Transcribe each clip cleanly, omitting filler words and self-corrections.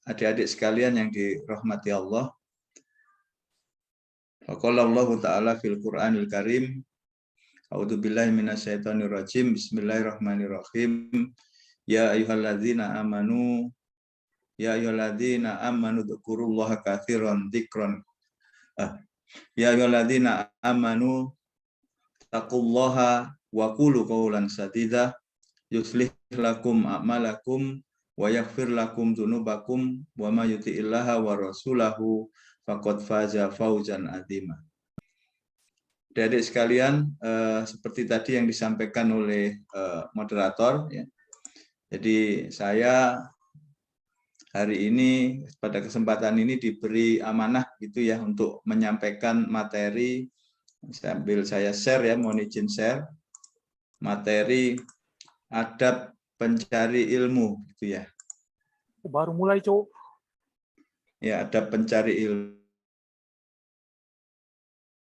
Adik-adik sekalian yang dirahmati Allah. Qala Allah Ta'ala fil Qur'anil Karim. A'udzubillahi minasyaitonirrajim. Bismillahirrahmanirrahim. Ya ayyuhalladzina amanu dzkurullaha katsiran dzikran. Ya ayyuhalladzina amanu taqullaha wa qulu qawlan sadida yuslih lakum a'malakum wa yaghfir lakum dzunubakum wa may yuti'illaha wa rasulahu faqad faza fauzan adzima. Adik-adik sekalian, seperti tadi yang disampaikan oleh moderator, ya. Jadi saya hari ini pada kesempatan ini diberi amanah gitu ya untuk menyampaikan materi, sambil saya share ya, mohon izin share materi adab pencari ilmu gitu ya. Baru mulai, Cok. Ya, adab pencari ilmu.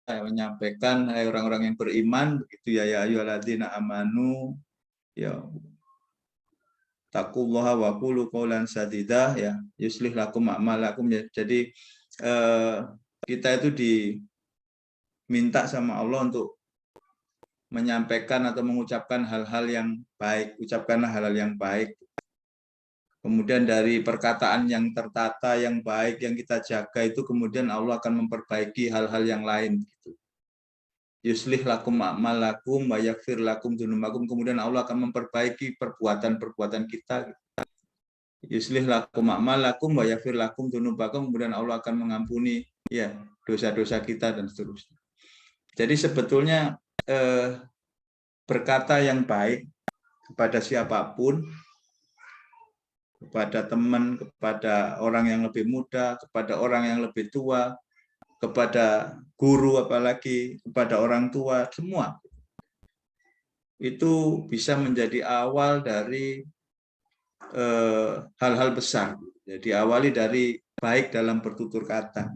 Saya menyampaikan, hai orang-orang yang beriman begitu ya, ya ayyuhalladzina amanu ya taqullaha wa qulu qawlan sadida ya yuslih lakum a'malakum ya. Jadi kita itu diminta sama Allah untuk menyampaikan atau mengucapkan hal-hal yang baik, ucapkanlah hal-hal yang baik. Kemudian dari perkataan yang tertata, yang baik, yang kita jaga itu kemudian Allah akan memperbaiki hal-hal yang lain. Gitu. Yuslih lakum a'malakum wa yaghfir lakum dzunubakum. Kemudian Allah akan memperbaiki perbuatan-perbuatan kita. Yuslih lakum a'malakum wa yaghfir lakum dzunubakum. Kemudian Allah akan mengampuni ya dosa-dosa kita dan seterusnya. Jadi sebetulnya berkata yang baik kepada siapapun, kepada teman, kepada orang yang lebih muda, kepada orang yang lebih tua, kepada guru, apalagi kepada orang tua, semua itu bisa menjadi awal dari hal-hal besar. Jadi awali dari baik dalam bertutur kata.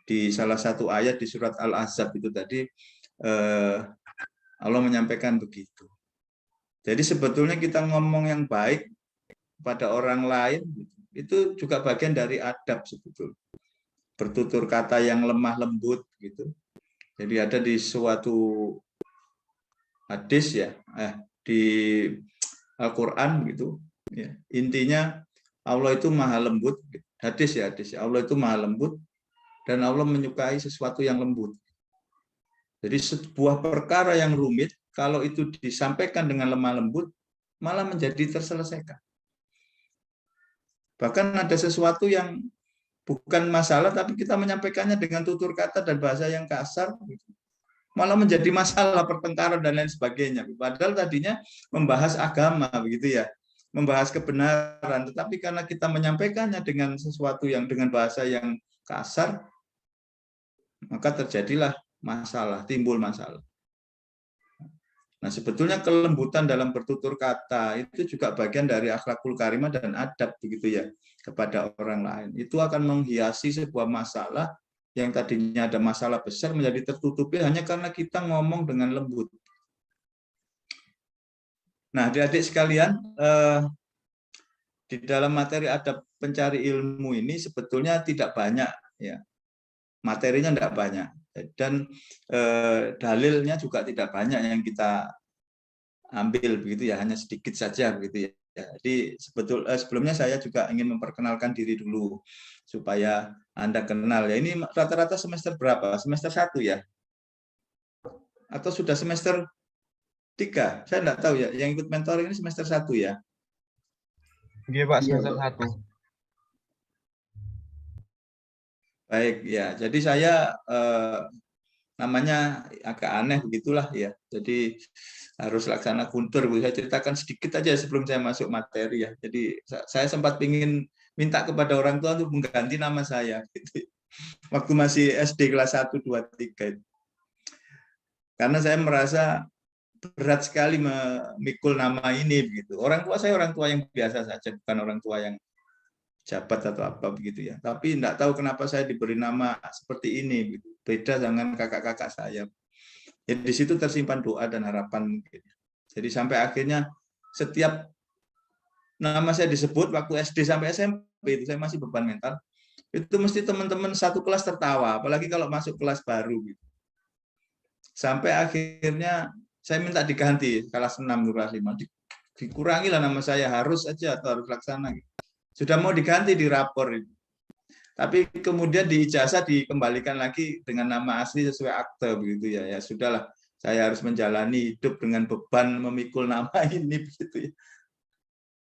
Di salah satu ayat di surat Al-Ahzab itu tadi Allah menyampaikan begitu. Jadi sebetulnya kita ngomong yang baik pada orang lain itu juga bagian dari adab sebetulnya. Bertutur kata yang lemah lembut gitu. Jadi ada di suatu hadis ya, di Al-Qur'an gitu ya. Intinya Allah itu maha lembut, hadis ya, Allah itu maha lembut dan Allah menyukai sesuatu yang lembut. Jadi sebuah perkara yang rumit kalau itu disampaikan dengan lemah lembut malah menjadi terselesaikan. Bahkan ada sesuatu yang bukan masalah, tapi kita menyampaikannya dengan tutur kata dan bahasa yang kasar, malah menjadi masalah, pertengkaran dan lain sebagainya. Padahal tadinya membahas agama, begitu ya, membahas kebenaran. Tetapi karena kita menyampaikannya dengan sesuatu yang dengan bahasa yang kasar, maka terjadilah masalah, timbul masalah. Nah, sebetulnya kelembutan dalam bertutur kata itu juga bagian dari akhlakul karimah dan adab begitu ya kepada orang lain. Itu akan menghiasi sebuah masalah yang tadinya ada masalah besar menjadi tertutupi hanya karena kita ngomong dengan lembut. Nah, adik-adik sekalian, di dalam materi adab pencari ilmu ini sebetulnya tidak banyak ya. Materinya tidak banyak dan dalilnya juga tidak banyak yang kita ambil begitu ya, hanya sedikit saja begitu ya. Jadi sebelumnya saya juga ingin memperkenalkan diri dulu supaya Anda kenal ya. Ini rata-rata semester berapa? Semester 1 ya? Atau sudah semester 3? Saya tidak tahu ya. Yang ikut mentoring ini semester 1 ya? Iya Pak, semester 1. Baik ya. Jadi saya namanya agak aneh begitulah ya. Jadi harus laksana kuntur. Saya ceritakan sedikit aja sebelum saya masuk materi ya. Jadi saya sempat ingin minta kepada orang tua untuk mengganti nama saya. Gitu. Waktu masih SD kelas 1, 2, 3. Karena saya merasa berat sekali memikul nama ini begitu. Orang tua saya orang tua yang biasa saja, bukan orang tua yang jabat atau apa begitu ya. Tapi tidak tahu kenapa saya diberi nama seperti ini, gitu. Beda dengan kakak-kakak saya. Jadi di situ tersimpan doa dan harapan. Jadi sampai akhirnya setiap nama saya disebut waktu SD sampai SMP, itu saya masih beban mental. Itu mesti teman-teman satu kelas tertawa, apalagi kalau masuk kelas baru gitu. Sampai akhirnya saya minta diganti kelas 6 kelas 5, dikurangi lah nama saya, harus aja atau harus laksana gitu. Sudah mau diganti di rapor itu. Tapi kemudian di ijazah dikembalikan lagi dengan nama asli sesuai akte begitu ya. Ya sudahlah, saya harus menjalani hidup dengan beban memikul nama ini begitu ya.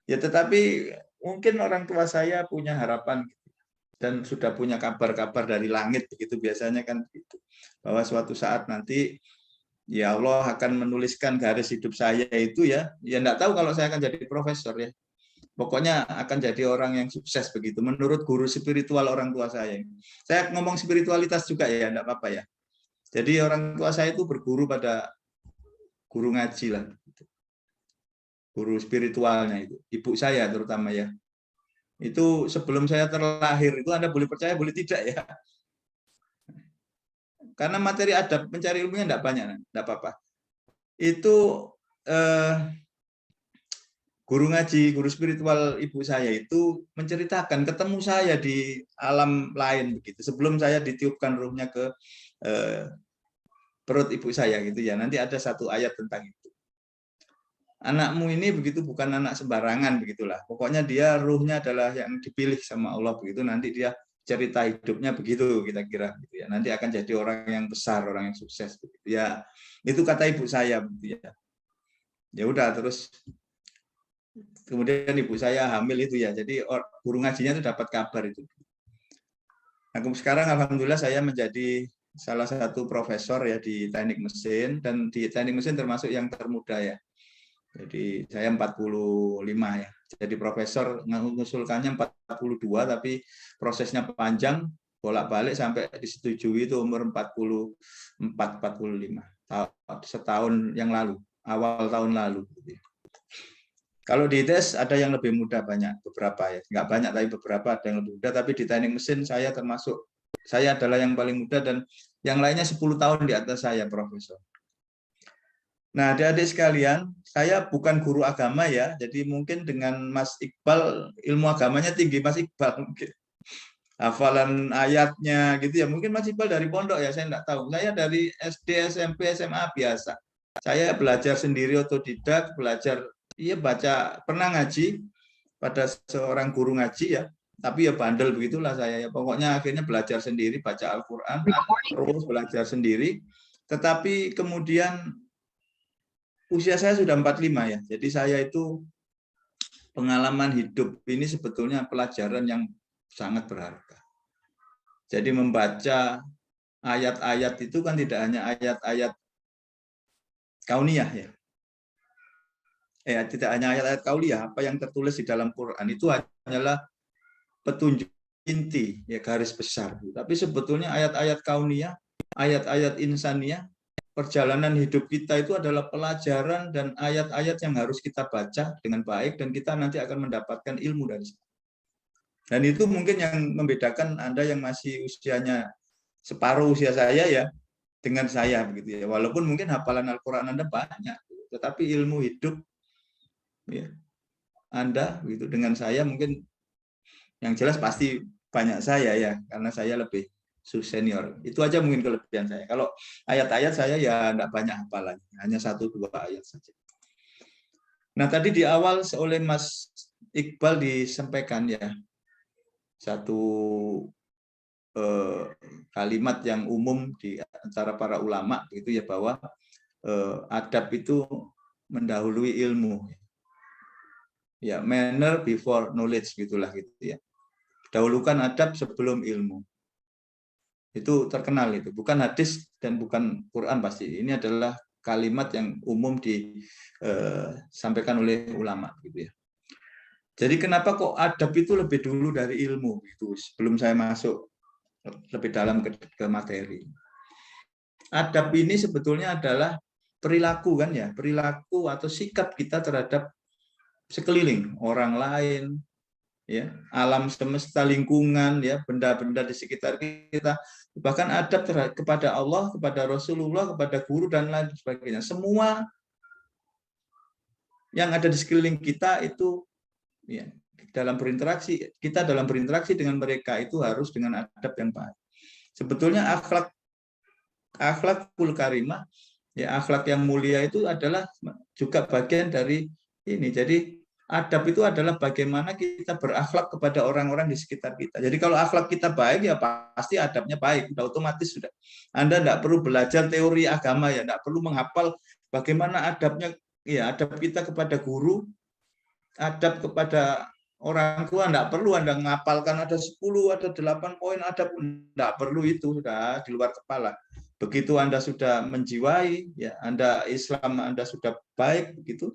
Ya tetapi mungkin orang tua saya punya harapan dan sudah punya kabar-kabar dari langit begitu, biasanya kan begitu. Bahwa suatu saat nanti ya Allah akan menuliskan garis hidup saya itu ya. Ya enggak tahu kalau saya akan jadi profesor ya. Pokoknya akan jadi orang yang sukses begitu, menurut guru spiritual orang tua saya. Saya ngomong spiritualitas juga ya, enggak apa-apa ya. Jadi orang tua saya itu berguru pada guru ngaji lah. Guru spiritualnya itu, ibu saya terutama ya. Itu sebelum saya terlahir, itu Anda boleh percaya, boleh tidak ya. Karena materi adab, mencari ilmunya enggak banyak, enggak apa-apa. Itu guru ngaji, guru spiritual ibu saya itu menceritakan ketemu saya di alam lain begitu. Sebelum saya ditiupkan ruhnya ke perut ibu saya gitu ya. Nanti ada satu ayat tentang itu. Anakmu ini begitu bukan anak sembarangan begitulah. Pokoknya dia ruhnya adalah yang dipilih sama Allah begitu. Nanti dia cerita hidupnya begitu kita kira gitu ya. Nanti akan jadi orang yang besar, orang yang sukses begitu ya. Itu kata ibu saya begitu ya. Ya udah terus kemudian ibu saya hamil itu ya, jadi guru ngajinya itu dapat kabar itu. Nah, sekarang alhamdulillah saya menjadi salah satu profesor ya di teknik mesin, dan di teknik mesin termasuk yang termuda ya. Jadi saya 45 ya. Jadi profesor mengusulkannya 42, tapi prosesnya panjang, bolak-balik sampai disetujui itu umur 44-45, setahun yang lalu, awal tahun lalu. Kalau di ITS ada yang lebih muda banyak, beberapa ya, nggak banyak tapi beberapa ada yang lebih muda. Tapi di teknik mesin saya termasuk, saya adalah yang paling muda dan yang lainnya 10 tahun di atas saya profesor. Nah, adik-adik sekalian, saya bukan guru agama ya, jadi mungkin dengan Mas Iqbal ilmu agamanya tinggi Mas Iqbal mungkin. Hafalan ayatnya gitu ya, mungkin Mas Iqbal dari pondok ya, saya nggak tahu. Saya dari SD, SMP, SMA biasa. Saya belajar sendiri otodidak, belajar. Iya baca, pernah ngaji pada seorang guru ngaji ya, tapi ya bandel begitulah saya ya. Pokoknya akhirnya belajar sendiri, baca Al-Quran, terus belajar sendiri. Tetapi kemudian usia saya sudah 45 ya, jadi saya itu pengalaman hidup ini sebetulnya pelajaran yang sangat berharga. Jadi membaca ayat-ayat itu kan tidak hanya ayat-ayat kauniyah ya. Tidak hanya ayat-ayat kauliyah, apa yang tertulis di dalam Quran itu hanyalah petunjuk inti, ya garis besar. Tapi sebetulnya ayat-ayat kauniyah, ayat-ayat insaniyah, perjalanan hidup kita itu adalah pelajaran dan ayat-ayat yang harus kita baca dengan baik dan kita nanti akan mendapatkan ilmu dari sana. Dan itu mungkin yang membedakan Anda yang masih usianya separuh usia saya ya dengan saya begitu ya. Walaupun mungkin hafalan Al-Quran Anda banyak, tetapi ilmu hidup ya, Anda gitu dengan saya mungkin yang jelas pasti banyak saya ya, karena saya lebih senior. Itu aja mungkin kelebihan saya. Kalau ayat-ayat saya ya enggak banyak hafalan, hanya 1-2 ayat saja. Nah, tadi di awal oleh Mas Iqbal disampaikan ya satu kalimat yang umum di antara para ulama gitu ya, bahwa adab itu mendahului ilmu. Ya, manner before knowledge gitulah gitu ya. Dahulukan adab sebelum ilmu. Itu terkenal itu, bukan hadis dan bukan Quran pasti. Ini adalah kalimat yang umum disampaikan oleh ulama gitu ya. Jadi kenapa kok adab itu lebih dulu dari ilmu gitu, sebelum saya masuk lebih dalam ke materi. Adab ini sebetulnya adalah perilaku kan ya, perilaku atau sikap kita terhadap sekeliling, orang lain, ya, alam semesta, lingkungan, ya, benda-benda di sekitar kita, bahkan adab kepada Allah, kepada Rasulullah, kepada guru dan lain sebagainya. Semua yang ada di sekeliling kita itu Ya, kita dalam berinteraksi dengan mereka itu harus dengan adab yang baik. Sebetulnya akhlakul karimah, ya akhlak yang mulia itu adalah juga bagian dari ini. Jadi adab itu adalah bagaimana kita berakhlak kepada orang-orang di sekitar kita. Jadi kalau akhlak kita baik, ya pasti adabnya baik, sudah otomatis sudah. Anda tidak perlu belajar teori agama, ya tidak perlu menghafal bagaimana adabnya, ya adab kita kepada guru, adab kepada orang tua, tidak perlu Anda ngapalkan ada 10, ada 8 poin adab, tidak perlu, itu sudah di luar kepala. Begitu Anda sudah menjiwai, ya Anda Islam Anda sudah baik begitu,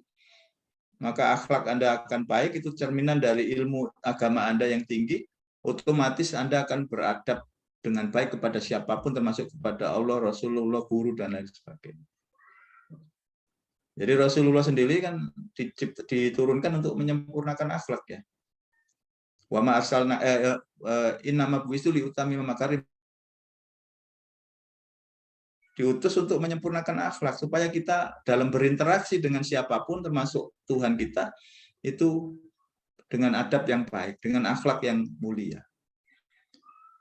maka akhlak Anda akan baik, itu cerminan dari ilmu agama Anda yang tinggi, otomatis Anda akan beradab dengan baik kepada siapapun, termasuk kepada Allah, Rasulullah, guru, dan lain sebagainya. Jadi Rasulullah sendiri kan diturunkan untuk menyempurnakan akhlak, ya. Wa ma arsalna innama bu'istu liutamima makarim, diutus untuk menyempurnakan akhlak supaya kita dalam berinteraksi dengan siapapun termasuk Tuhan kita itu dengan adab yang baik, dengan akhlak yang mulia.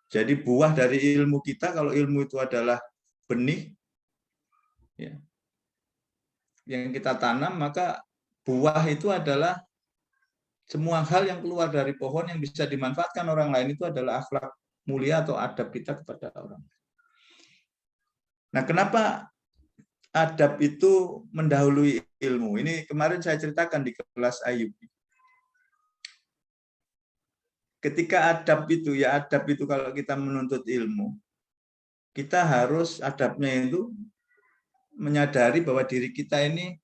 Jadi buah dari ilmu kita, kalau ilmu itu adalah benih, ya, yang kita tanam, maka buah itu adalah semua hal yang keluar dari pohon yang bisa dimanfaatkan orang lain, itu adalah akhlak mulia atau adab kita kepada orang. Nah, kenapa adab itu mendahului ilmu? Ini kemarin saya ceritakan di kelas Ayub. Ketika adab itu, ya adab itu kalau kita menuntut ilmu, kita harus adabnya itu menyadari bahwa diri kita ini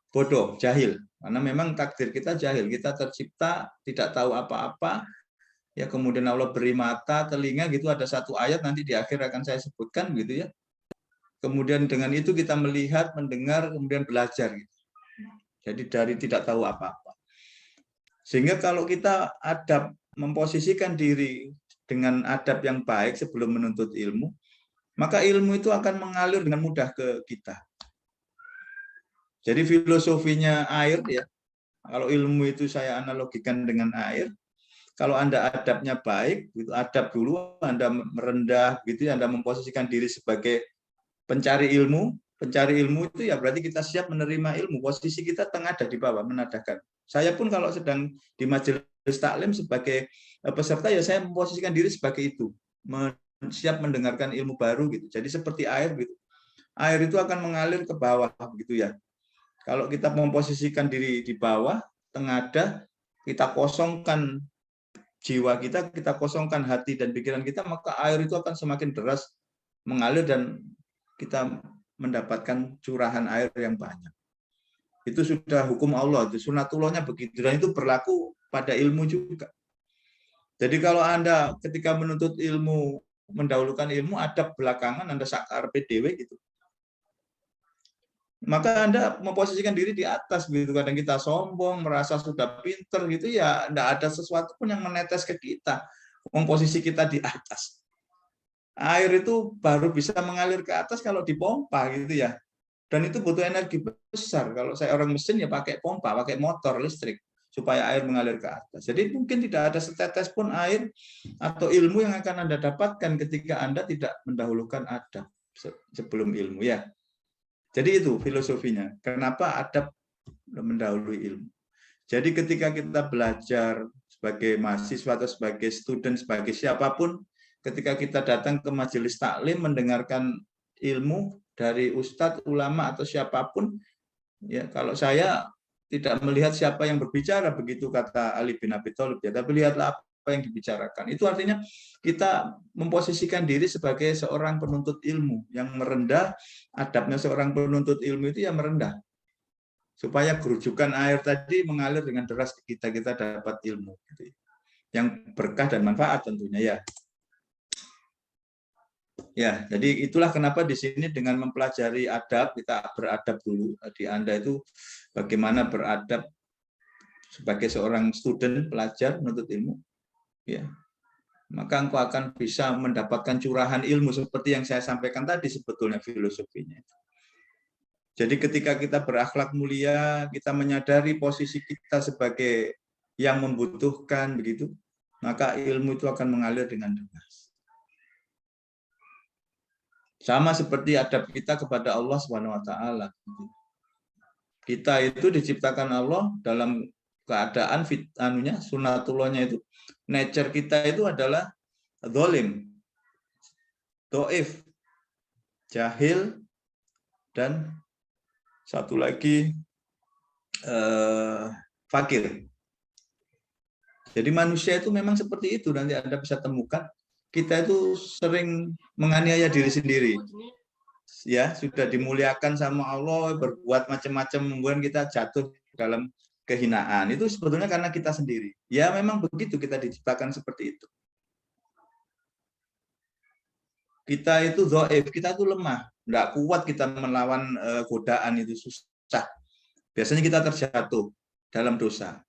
bodoh, jahil. Karena memang takdir kita jahil, kita tercipta tidak tahu apa-apa. Ya kemudian Allah beri mata, telinga gitu, ada satu ayat nanti di akhir akan saya sebutkan gitu ya. Kemudian dengan itu kita melihat, mendengar, kemudian belajar gitu. Jadi dari tidak tahu apa-apa. Sehingga kalau kita adab, memposisikan diri dengan adab yang baik sebelum menuntut ilmu, maka ilmu itu akan mengalir dengan mudah ke kita. Jadi filosofinya air, ya. Kalau ilmu itu saya analogikan dengan air. Kalau Anda adabnya baik, itu adab dulu, Anda merendah, gitu, Anda memposisikan diri sebagai pencari ilmu. Pencari ilmu itu ya berarti kita siap menerima ilmu. Posisi kita tengah ada di bawah, menadahkan. Saya pun kalau sedang di majelis taklim sebagai peserta, ya saya memposisikan diri sebagai itu, siap mendengarkan ilmu baru gitu. Jadi seperti air gitu. Air itu akan mengalir ke bawah gitu ya. Kalau kita memposisikan diri di bawah, tengadah, kita kosongkan jiwa kita, kita kosongkan hati dan pikiran kita, maka air itu akan semakin deras mengalir dan kita mendapatkan curahan air yang banyak. Itu sudah hukum Allah, itu sunatullahnya begitu, dan itu berlaku pada ilmu juga. Jadi kalau Anda ketika menuntut ilmu, mendahulukan ilmu, adab belakangan, Anda sakar PDW gitu, maka Anda memposisikan diri di atas gitu. Kadang kita sombong, merasa sudah pinter gitu, ya tidak ada sesuatu pun yang menetes ke kita. Posisi kita di atas. Air itu baru bisa mengalir ke atas kalau dipompa gitu ya. Dan itu butuh energi besar. Kalau saya orang mesin ya pakai pompa, pakai motor listrik supaya air mengalir ke atas. Jadi mungkin tidak ada setetes pun air atau ilmu yang akan Anda dapatkan ketika Anda tidak mendahulukan adab sebelum ilmu, ya. Jadi itu filosofinya. Kenapa adab mendahului ilmu? Jadi ketika kita belajar sebagai mahasiswa atau sebagai student, sebagai siapapun, ketika kita datang ke majelis taklim mendengarkan ilmu dari ustadz, ulama atau siapapun, ya kalau saya tidak melihat siapa yang berbicara, begitu kata Ali bin Abi Thalib, ya, tapi lihatlah apa yang dibicarakan. Itu artinya kita memposisikan diri sebagai seorang penuntut ilmu yang merendah. Adabnya seorang penuntut ilmu itu ya merendah, supaya gerujukan air tadi mengalir dengan deras ke kita, kita dapat ilmu gitu, yang berkah dan manfaat tentunya, ya. Ya, jadi itulah kenapa di sini dengan mempelajari adab, kita beradab dulu. Di Anda itu bagaimana beradab sebagai seorang student, pelajar, menuntut ilmu, ya. Maka engkau akan bisa mendapatkan curahan ilmu seperti yang saya sampaikan tadi, sebetulnya filosofinya. Jadi ketika kita berakhlak mulia, kita menyadari posisi kita sebagai yang membutuhkan begitu, maka ilmu itu akan mengalir dengan deras. Sama seperti adab kita kepada Allah Subhanahu wa taala. Kita itu diciptakan Allah dalam keadaan sunatullahnya itu, nature kita itu adalah zalim, dhaif, jahil, dan satu lagi fakir. Jadi manusia itu memang seperti itu. Nanti Anda bisa temukan kita itu sering menganiaya diri sendiri. Ya, sudah dimuliakan sama Allah, berbuat macam-macam membuat kita jatuh dalam kehinaan. Itu sebetulnya karena kita sendiri. Ya, memang begitu, kita diciptakan seperti itu. Kita itu dhaif, kita itu lemah, enggak kuat kita melawan godaan, itu susah. Biasanya kita terjatuh dalam dosa.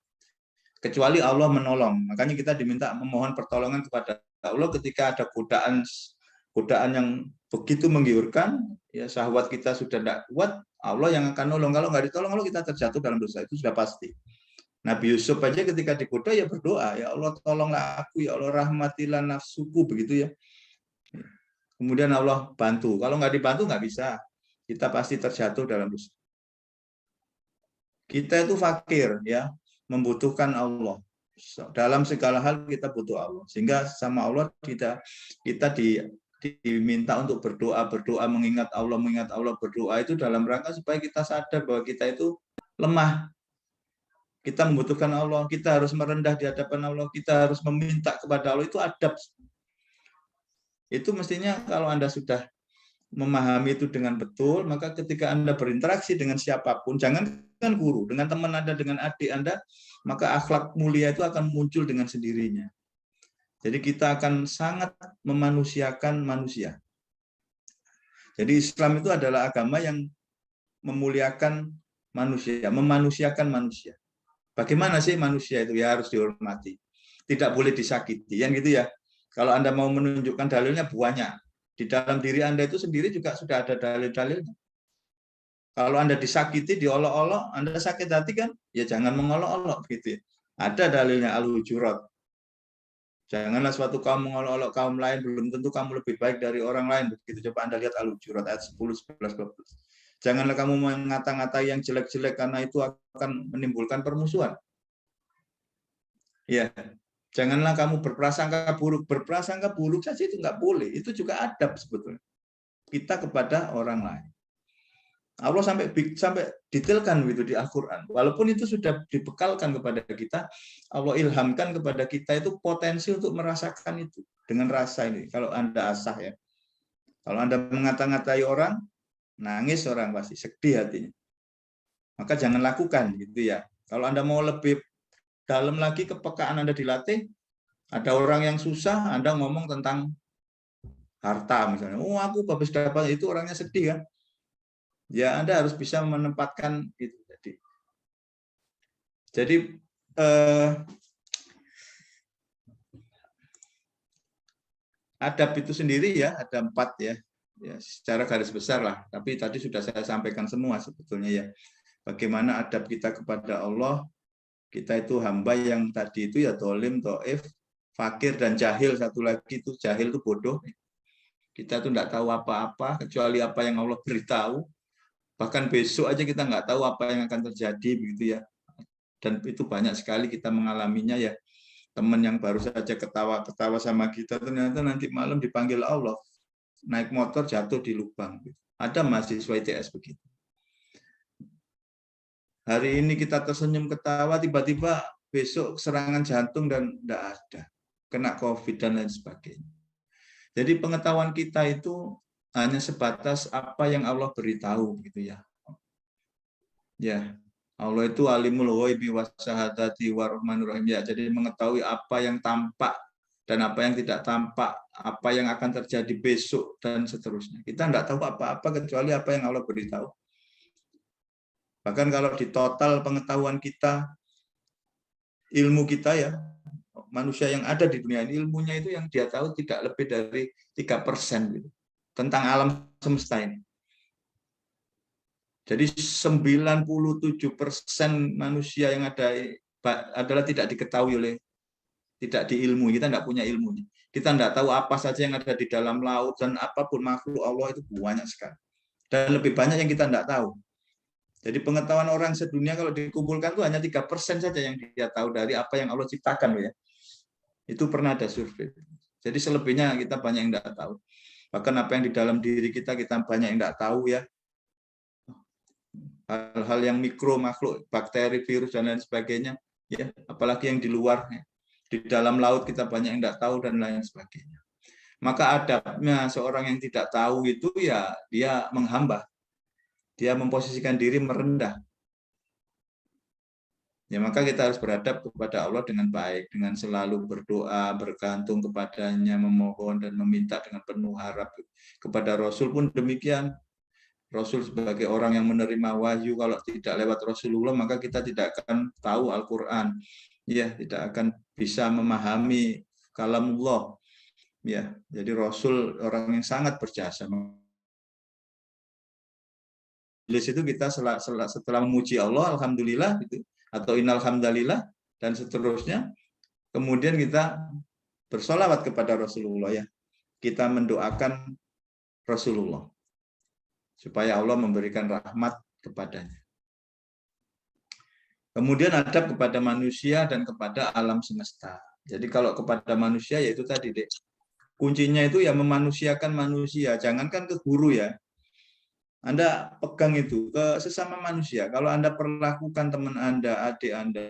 Kecuali Allah menolong. Makanya kita diminta memohon pertolongan kepada Allah ketika ada godaan yang begitu menggiurkan, ya syahwat kita sudah tidak kuat, Allah yang akan nolong. Kalau nggak ditolong, kalau kita terjatuh dalam dosa, itu sudah pasti. Nabi Yusuf aja ketika digoda ya berdoa, ya Allah tolonglah aku, ya Allah rahmatilah nafsuku, begitu ya. Kemudian Allah bantu. Kalau nggak dibantu nggak bisa. Kita pasti terjatuh dalam dosa. Kita itu fakir, ya, membutuhkan Allah. Dalam segala hal kita butuh Allah. Sehingga sama Allah kita diminta untuk berdoa, mengingat Allah, berdoa itu dalam rangka supaya kita sadar bahwa kita itu lemah. Kita membutuhkan Allah, kita harus merendah di hadapan Allah, kita harus meminta kepada Allah, itu adab. Itu mestinya kalau Anda sudah memahami itu dengan betul, maka ketika Anda berinteraksi dengan siapapun, jangan dengan guru, dengan teman Anda, dengan adik Anda, maka akhlak mulia itu akan muncul dengan sendirinya. Jadi kita akan sangat memanusiakan manusia. Jadi Islam itu adalah agama yang memuliakan manusia, memanusiakan manusia. Bagaimana sih manusia itu? Ya harus dihormati. Tidak boleh disakiti, yang gitu ya. Kalau Anda mau menunjukkan dalilnya banyak. Di dalam diri Anda itu sendiri juga sudah ada dalil-dalilnya. Kalau Anda disakiti, diolok-olok, Anda sakit hati kan? Ya jangan mengolok-olok gitu ya. Ada dalilnya Al-Hujurat. Janganlah suatu kaum mengolok-olok kaum lain, belum tentu kamu lebih baik dari orang lain. Begitu, coba Anda lihat Al-Hujurat ayat 10, 11, 12. Janganlah kamu mengata-ngatai yang jelek-jelek karena itu akan menimbulkan permusuhan. Ya, janganlah kamu berprasangka buruk saja itu nggak boleh. Itu juga adab sebetulnya. Kita kepada orang lain. Allah sampai detailkan itu di Al-Quran. Walaupun itu sudah dibekalkan kepada kita, Allah ilhamkan kepada kita itu potensi untuk merasakan itu dengan rasa ini. Kalau Anda asah ya, kalau Anda mengata-ngatai orang, nangis orang pasti, sedih hatinya. Maka jangan lakukan gitu ya. Kalau Anda mau lebih dalam lagi kepekaan Anda dilatih, ada orang yang susah, Anda ngomong tentang harta misalnya. Oh, aku habis dapat itu, orangnya sedih kan. Ya, Anda harus bisa menempatkan itu. Jadi adab itu sendiri ya, ada 4 ya. Ya, secara garis besar lah. Tapi tadi sudah saya sampaikan semua sebetulnya ya. Bagaimana adab kita kepada Allah, kita itu hamba yang tadi itu ya dolim, dhaif, fakir, dan jahil. Satu lagi itu jahil itu bodoh. Kita tuh tidak tahu apa-apa kecuali apa yang Allah beritahu. Bahkan besok aja kita nggak tahu apa yang akan terjadi begitu ya. Dan itu banyak sekali kita mengalaminya ya. Teman yang baru saja ketawa-ketawa sama kita ternyata nanti malam dipanggil Allah. Naik motor jatuh di lubang. Ada mahasiswa ITS begitu. Hari ini kita tersenyum ketawa, tiba-tiba besok serangan jantung dan tidak ada. Kena COVID dan lain sebagainya. Jadi pengetahuan kita itu hanya sebatas apa yang Allah beritahu gitu ya. Ya, Allah itu alimul ghaibi wasyahadati warahmanur rahim ya. Jadi mengetahui apa yang tampak dan apa yang tidak tampak, apa yang akan terjadi besok dan seterusnya. Kita tidak tahu apa-apa kecuali apa yang Allah beritahu. Bahkan kalau di total pengetahuan kita, ilmu kita ya, manusia yang ada di dunia ini, ilmunya itu yang dia tahu tidak lebih dari 3% gitu, tentang alam semesta ini. Jadi 97% manusia yang ada adalah tidak diketahui tidak diilmui. Kita tidak punya ilmunya. Kita tidak tahu apa saja yang ada di dalam laut dan apapun makhluk Allah itu banyak sekali. Dan lebih banyak yang kita tidak tahu. Jadi pengetahuan orang sedunia kalau dikumpulkan itu hanya 3% saja yang dia tahu dari apa yang Allah ciptakan, ya. Itu pernah ada survei. Jadi selebihnya kita banyak yang tidak tahu. Bahkan apa yang di dalam diri kita banyak yang tidak tahu, ya. Hal-hal yang mikro, makhluk, bakteri, virus dan lain sebagainya, ya. Apalagi yang di luar, ya. Di dalam laut kita banyak yang tidak tahu dan lain sebagainya. Maka adabnya seorang yang tidak tahu itu ya dia menghamba. Dia memposisikan diri merendah. Ya, maka kita harus beradab kepada Allah dengan baik, dengan selalu berdoa, bergantung kepadanya, memohon dan meminta dengan penuh harap. Kepada Rasul pun demikian. Rasul sebagai orang yang menerima wahyu, kalau tidak lewat Rasulullah maka kita tidak akan tahu Al-Qur'an. Ya, tidak akan bisa memahami kalamullah. Ya, jadi Rasul orang yang sangat berjasa. Di situ kita setelah memuji Allah, alhamdulillah gitu, atau innal hamdalillah dan seterusnya, kemudian kita bersolawat kepada Rasulullah, ya. Kita mendoakan Rasulullah supaya Allah memberikan rahmat kepadanya. Kemudian adab kepada manusia dan kepada alam semesta. Jadi kalau kepada manusia yaitu tadi, Dek. Kuncinya itu ya memanusiakan manusia, jangankan ke guru, ya. Anda pegang itu ke sesama manusia. Kalau Anda perlakukan teman Anda, adik Anda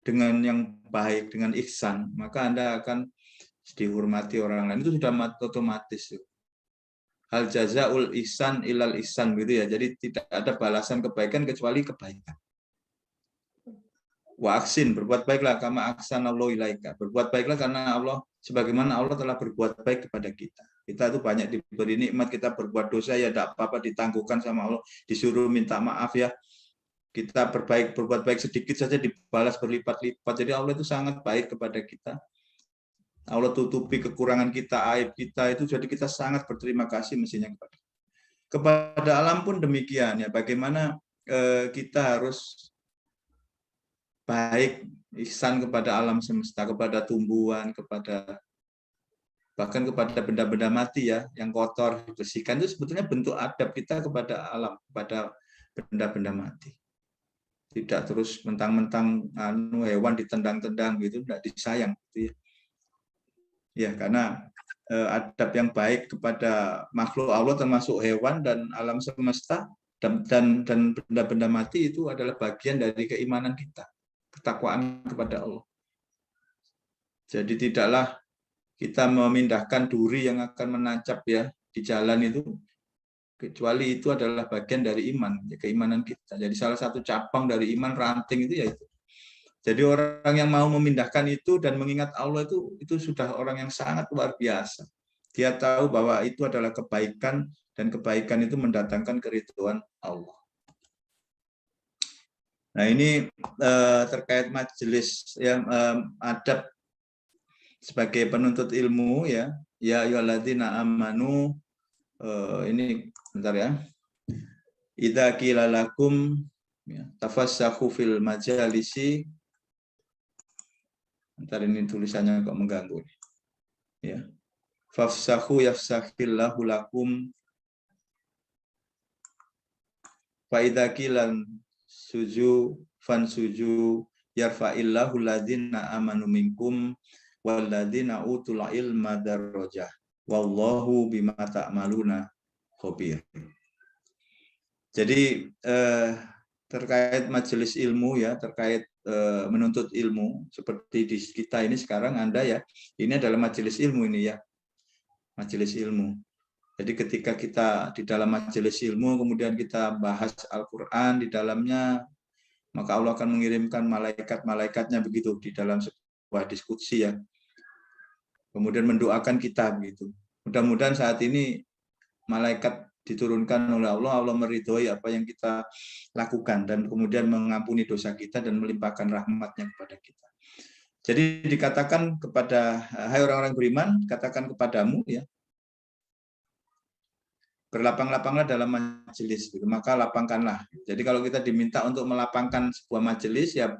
dengan yang baik, dengan ihsan, maka Anda akan dihormati orang lain. Itu sudah otomatis. Hal jazaul ihsan ilal ihsan, gitu, ya. Jadi tidak ada balasan kebaikan kecuali kebaikan. Wa aksin, berbuat baiklah kama ahsanallahu ilaika. Berbuat baiklah karena Allah, sebagaimana Allah telah berbuat baik kepada kita. Kita itu banyak diberi nikmat, kita berbuat dosa ya tidak apa-apa, ditangguhkan sama Allah, disuruh minta maaf, ya. Kita berbuat baik sedikit saja dibalas berlipat-lipat. Jadi Allah itu sangat baik kepada kita. Allah tutupi kekurangan kita, aib kita itu, jadi kita sangat berterima kasih mestinya kepada alam pun demikian, ya. Bagaimana kita harus baik, ihsan kepada alam semesta, kepada tumbuhan, bahkan kepada benda-benda mati, ya, yang kotor dibersihkan. Itu sebetulnya bentuk adab kita kepada alam, kepada benda-benda mati. Tidak terus mentang-mentang hewan ditendang-tendang gitu, tidak disayang, gitu, ya. Ya, karena adab yang baik kepada makhluk Allah termasuk hewan dan alam semesta dan benda-benda mati itu adalah bagian dari keimanan kita, ketakwaan kepada Allah. Jadi tidaklah kita memindahkan duri yang akan menancap, ya, di jalan itu, kecuali itu adalah bagian dari iman, ya, keimanan kita. Jadi salah satu cabang dari iman, ranting itu, ya itu. Jadi orang yang mau memindahkan itu dan mengingat Allah itu sudah orang yang sangat luar biasa. Dia tahu bahwa itu adalah kebaikan dan kebaikan itu mendatangkan keridhaan Allah. Nah, ini terkait majelis, ya, adab sebagai penuntut ilmu, ya. Ya ayyuhalladzina amanu, ini bentar, ya. Idza qila lakum, ya, tafassahu fil majalisi. Bentar, ini tulisannya kok mengganggu. Ya. Fafsahu yafsahillahu lakum. Fa idza qila suju fansuju yarfa'illahu alladzina amanu minkum walladzina utul ilma darajah wallahu bima ta'maluna khabir. Jadi terkait majelis ilmu, ya, terkait menuntut ilmu seperti di kita ini sekarang, Anda, ya, ini adalah majelis ilmu ini, ya, majelis ilmu. Jadi ketika kita di dalam majelis ilmu kemudian kita bahas Al-Qur'an di dalamnya, maka Allah akan mengirimkan malaikat-malaikatnya begitu di dalam sebuah diskusi, ya. Kemudian mendoakan kita begitu. Mudah-mudahan saat ini malaikat diturunkan oleh Allah, Allah meridhoi apa yang kita lakukan dan kemudian mengampuni dosa kita dan melimpahkan rahmatnya kepada kita. Jadi dikatakan kepada, hai orang-orang beriman, katakan kepadamu, ya, berlapang-lapanglah dalam majelis, gitu. Maka lapangkanlah. Jadi kalau kita diminta untuk melapangkan sebuah majelis, ya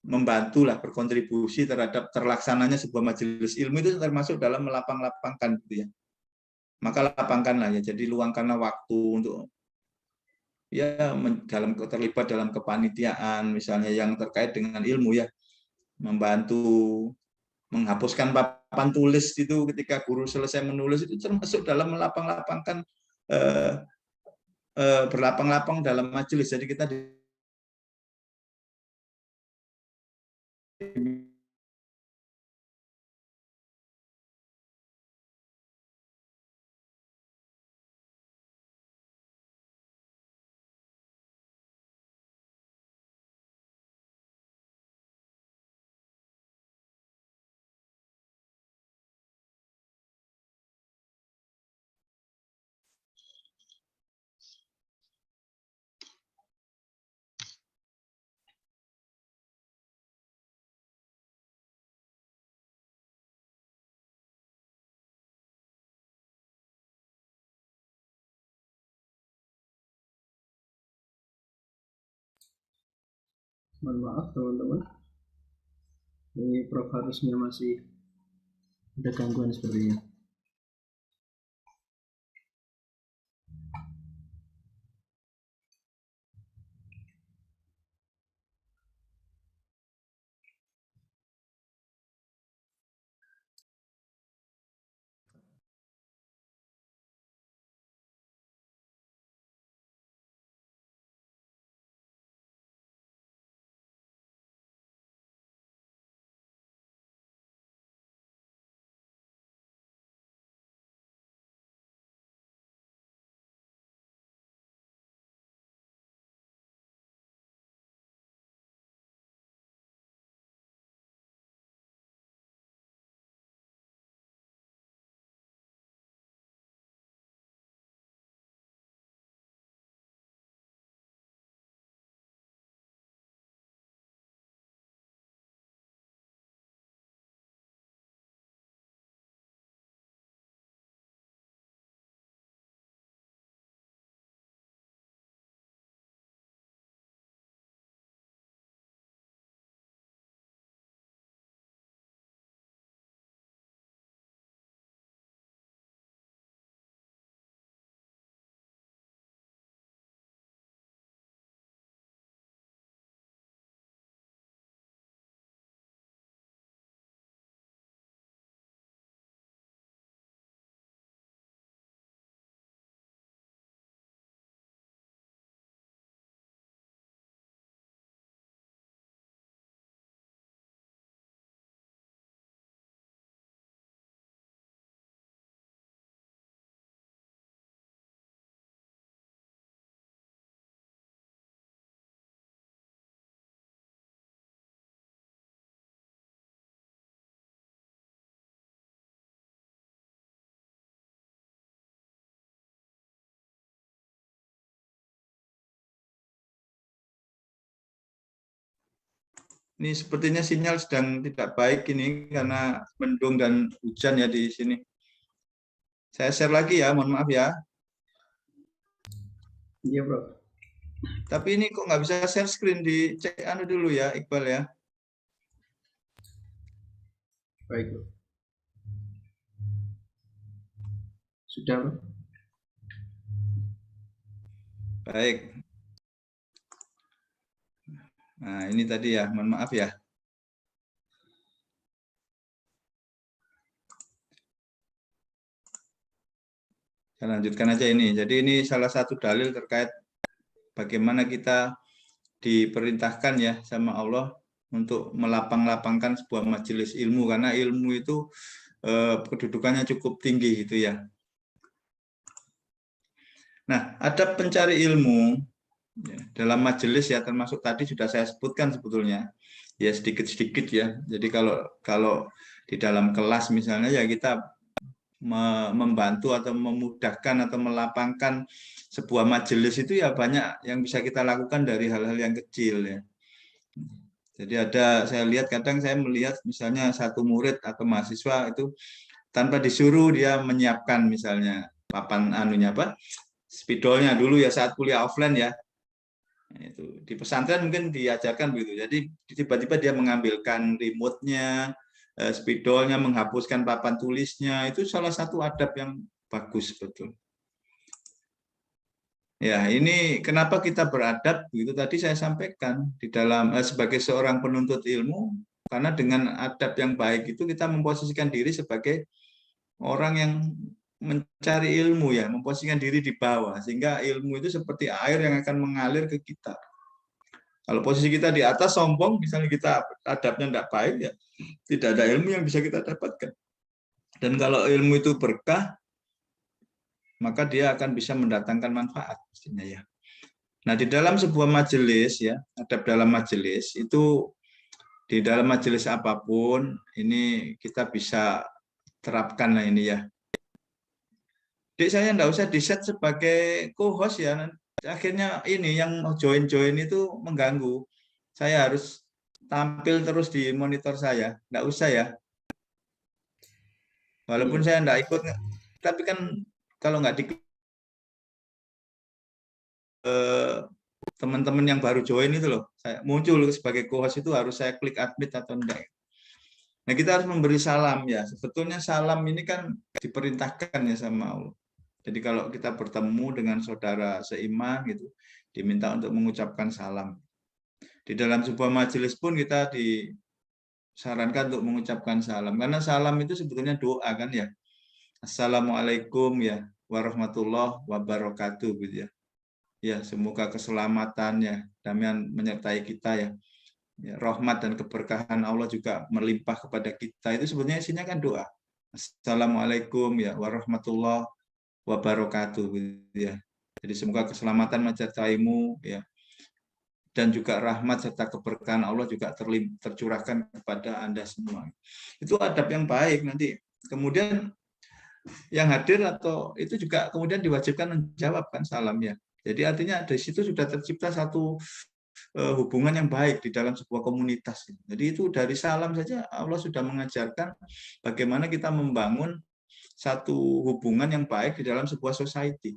membantulah berkontribusi terhadap terlaksananya sebuah majelis ilmu itu termasuk dalam melapang-lapangkan gitu ya. Maka lapangkanlah ya, jadi luangkanlah waktu untuk ya terlibat dalam kepanitiaan misalnya yang terkait dengan ilmu ya, membantu menghapuskan papan tulis itu ketika guru selesai menulis itu termasuk dalam melapang-lapangkan berlapang-lapang dalam majelis. Jadi kita mohon maaf teman-teman, ini Prof harusnya masih ada gangguan sepertinya. ini sepertinya sinyal sedang tidak baik ini karena mendung dan hujan ya di sini. Saya share lagi ya, mohon maaf ya. Iya, Prof. Tapi ini kok nggak bisa share screen, dicek anu dulu ya, Iqbal ya. Baik, Prof. Sudah, Prof. Baik. Nah, ini tadi ya, mohon maaf ya. Saya lanjutkan aja ini. Jadi ini salah satu dalil terkait bagaimana kita diperintahkan ya sama Allah untuk melapang-lapangkan sebuah majelis ilmu, karena ilmu itu kedudukannya cukup tinggi gitu ya. Nah, ada pencari ilmu ya, dalam majelis ya, termasuk tadi sudah saya sebutkan sebetulnya ya, sedikit-sedikit ya. Jadi kalau di dalam kelas misalnya ya kita membantu atau memudahkan atau melapangkan sebuah majelis itu ya banyak yang bisa kita lakukan dari hal-hal yang kecil ya. Jadi saya lihat kadang saya melihat misalnya satu murid atau mahasiswa itu tanpa disuruh dia menyiapkan misalnya papan anunya spidolnya dulu ya saat kuliah offline ya. Nah, itu di pesantren mungkin diajarkan begitu. Jadi tiba-tiba dia mengambilkan remote-nya, spidolnya, menghapuskan papan tulisnya. Itu salah satu adab yang bagus betul. Ya, ini kenapa kita beradab begitu tadi saya sampaikan di dalam sebagai seorang penuntut ilmu, karena dengan adab yang baik itu kita memposisikan diri sebagai orang yang mencari ilmu ya, memposisikan diri di bawah sehingga ilmu itu seperti air yang akan mengalir ke kita. Kalau posisi kita di atas sombong, misalnya kita adabnya tidak baik ya, tidak ada ilmu yang bisa kita dapatkan. Dan kalau ilmu itu berkah, maka dia akan bisa mendatangkan manfaat pastinya ya. Nah, di dalam sebuah majelis ya, adab dalam majelis itu di dalam majelis apapun ini kita bisa terapkan lah ini ya. Jadi saya enggak usah di-set sebagai co-host ya. Akhirnya ini yang join-join itu mengganggu. Saya harus tampil terus di monitor saya, enggak usah ya. Walaupun saya enggak ikut, tapi kan kalau nggak di teman-teman yang baru join itu loh, saya muncul sebagai co-host itu harus saya klik admit atau enggak. Nah, kita harus memberi salam ya. Sebetulnya salam ini kan diperintahkan ya sama Allah. Jadi kalau kita bertemu dengan saudara seiman gitu, diminta untuk mengucapkan salam. Di dalam sebuah majelis pun kita disarankan untuk mengucapkan salam. Karena salam itu sebetulnya doa kan ya. Assalamualaikum ya warahmatullahi wabarakatuh gitu ya. Ya, semoga keselamatannya, damaian menyertai kita ya. Ya, rahmat dan keberkahan Allah juga melimpah kepada kita. Itu sebenarnya isinya kan doa. Assalamualaikum ya warahmatullahi wabarakatuh gitu ya. Jadi semoga keselamatan menyertaimu ya. Dan juga rahmat serta keberkahan Allah juga tercurahkan kepada Anda semua. Itu adab yang baik nanti. Kemudian yang hadir atau itu juga kemudian diwajibkan menjawabkan salamnya. Jadi artinya dari situ sudah tercipta satu hubungan yang baik di dalam sebuah komunitas. Jadi itu dari salam saja Allah sudah mengajarkan bagaimana kita membangun satu hubungan yang baik di dalam sebuah society.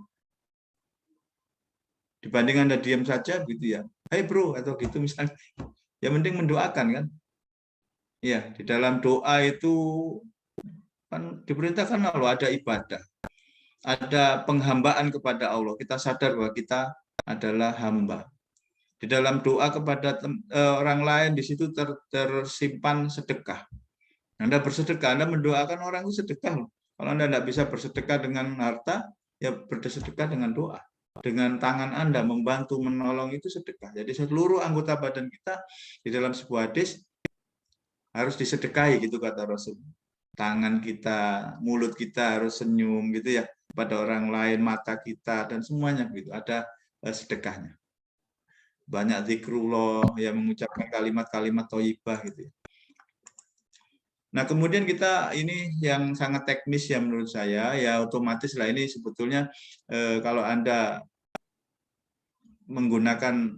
Dibanding Anda diam saja gitu ya, hey bro atau gitu misalnya, ya mending mendoakan kan. Ya, di dalam doa itu kan diperintahkan Allah ada ibadah. Ada penghambaan kepada Allah. Kita sadar bahwa kita adalah hamba. Di dalam doa kepada orang lain di situ tersimpan sedekah. Anda bersedekah, Anda mendoakan orang itu sedekah. Kalau Anda tidak bisa bersedekah dengan harta, ya bersedekah dengan doa. Dengan tangan Anda membantu menolong itu sedekah. Jadi seluruh anggota badan kita di dalam sebuah hadis harus disedekahi gitu kata Rasul. Tangan kita, mulut kita harus senyum gitu ya pada orang lain, mata kita dan semuanya gitu ada sedekahnya. Banyak zikrullah yang mengucapkan kalimat-kalimat thayyibah gitu ya. Nah, kemudian kita ini yang sangat teknis ya menurut saya ya otomatis lah ini sebetulnya kalau Anda menggunakan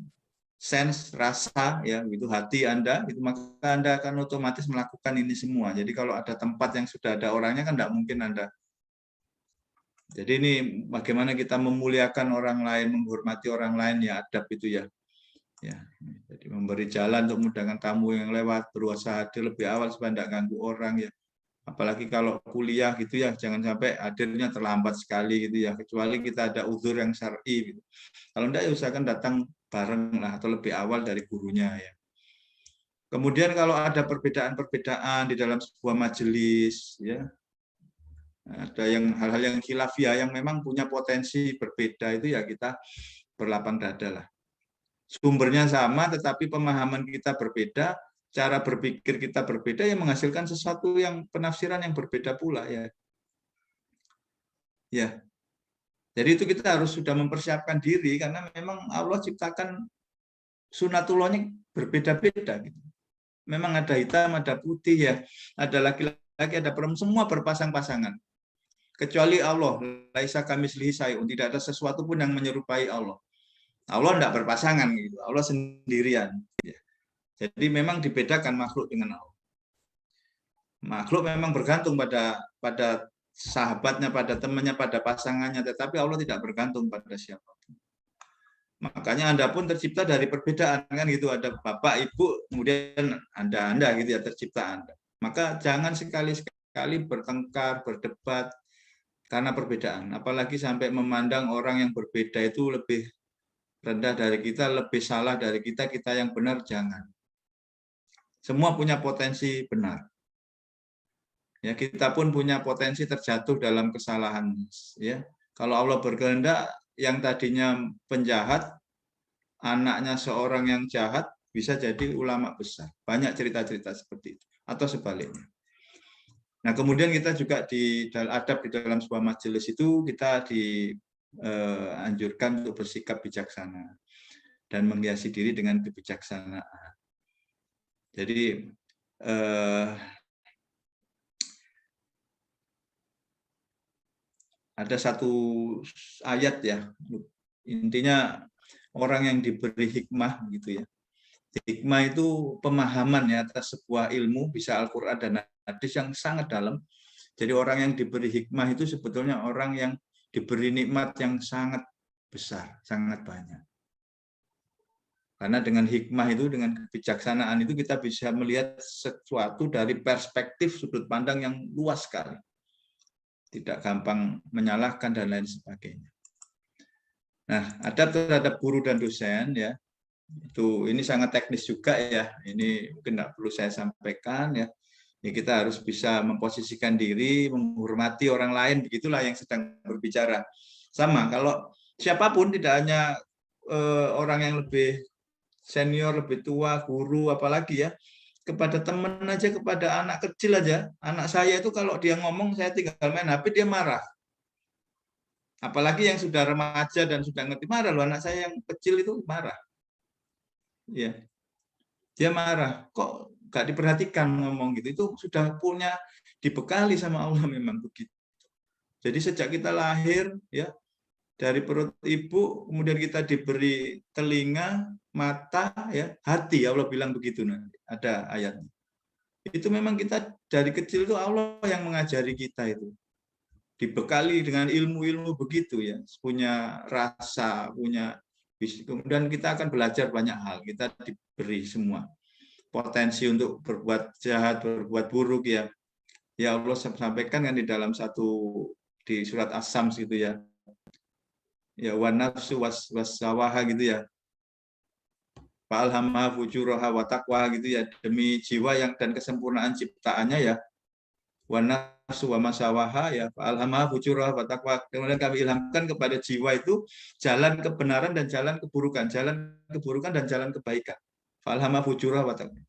sense, rasa, ya, itu hati Anda, itu maka Anda akan otomatis melakukan ini semua. Jadi kalau ada tempat yang sudah ada orangnya kan tidak mungkin Anda. Jadi ini bagaimana kita memuliakan orang lain, menghormati orang lain ya adab itu ya. Ya, jadi memberi jalan untuk memudahkan tamu yang lewat, berusaha hadir lebih awal supaya tidak ganggu orang ya. Apalagi kalau kuliah gitu ya, jangan sampai hadirnya terlambat sekali gitu ya, kecuali kita ada uzur yang syar'i gitu. Kalau enggak ya usahakan datang bareng lah atau lebih awal dari gurunya ya. Kemudian kalau ada perbedaan-perbedaan di dalam sebuah majelis ya, ada yang hal-hal yang khilafiyah yang memang punya potensi berbeda itu ya kita berlapang dada lah. Sumbernya sama tetapi pemahaman kita berbeda, cara berpikir kita berbeda yang menghasilkan sesuatu yang penafsiran yang berbeda pula ya. Ya. Jadi itu kita harus sudah mempersiapkan diri karena memang Allah ciptakan sunatullahnya berbeda-beda gitu. Memang ada hitam, ada putih ya, ada laki-laki, ada perempuan, semua berpasang-pasangan. Kecuali Allah, laisa kamitslihi syai'un, tidak ada sesuatu pun yang menyerupai Allah. Allah tidak berpasangan gitu, Allah sendirian. Jadi memang dibedakan makhluk dengan Allah. Makhluk memang bergantung pada sahabatnya, pada temannya, pada pasangannya, tetapi Allah tidak bergantung pada siapapun. Makanya Anda pun tercipta dari perbedaan kan gitu. Ada bapak, ibu, kemudian Anda gitu ya tercipta Anda. Maka jangan sekali-sekali bertengkar, berdebat karena perbedaan. Apalagi sampai memandang orang yang berbeda itu lebih rendah dari kita, lebih salah dari kita, kita yang benar, jangan. Semua punya potensi benar. Ya, kita pun punya potensi terjatuh dalam kesalahan. Ya, kalau Allah berkehendak, yang tadinya penjahat, anaknya seorang yang jahat bisa jadi ulama besar. Banyak cerita-cerita seperti itu. Atau sebaliknya. Nah, kemudian kita juga di adab di dalam sebuah majelis itu kita dianjurkan untuk bersikap bijaksana dan menghiasi diri dengan kebijaksanaan. Jadi ada satu ayat ya, intinya orang yang diberi hikmah gitu ya. Hikmah itu pemahaman ya atas sebuah ilmu, bisa Al-Quran dan hadis yang sangat dalam. Jadi orang yang diberi hikmah itu sebetulnya orang yang diberi nikmat yang sangat besar, sangat banyak. Karena dengan hikmah itu, dengan kebijaksanaan itu kita bisa melihat sesuatu dari perspektif sudut pandang yang luas sekali. Tidak gampang menyalahkan dan lain sebagainya. Nah, adab terhadap guru dan dosen ya. Ini sangat teknis juga ya. Ini mungkin tidak perlu saya sampaikan ya. Kita harus bisa memposisikan diri, menghormati orang lain, begitulah yang sedang berbicara. Sama, kalau siapapun, tidak hanya orang yang lebih senior, lebih tua, guru, apalagi ya, kepada teman aja, kepada anak kecil aja. Anak saya itu kalau dia ngomong, saya tinggal main HP, dia marah. Apalagi yang sudah remaja dan sudah ngerti, marah loh. Anak saya yang kecil itu marah. Ya, dia marah. Kok nggak diperhatikan ngomong gitu? Itu sudah punya, dibekali sama Allah memang begitu. Jadi sejak kita lahir ya, dari perut ibu, kemudian kita diberi telinga, mata, ya, hati. Allah bilang begitu nanti. Ada ayatnya. Itu memang kita dari kecil itu Allah yang mengajari kita itu. Dibekali dengan ilmu-ilmu begitu ya, punya rasa, punya, kemudian kita akan belajar banyak hal. Kita diberi semua potensi untuk berbuat jahat, berbuat buruk ya. Ya Allah sampaikan kan di dalam di surat As-Sams gitu ya. Ya wan nafsu wasawaha gitu ya. Fa'alhamaha fujuraha wa taqwa gitu ya, demi jiwa yang dan kesempurnaan ciptaannya ya. Wan nafsu wa masawaha ya, fa'alhamaha fujuraha wa taqwa. Kemudian kami ilhamkan kepada jiwa itu jalan kebenaran dan jalan keburukan dan jalan kebaikan. Fa'alhamaha fujuraha wa taqwa.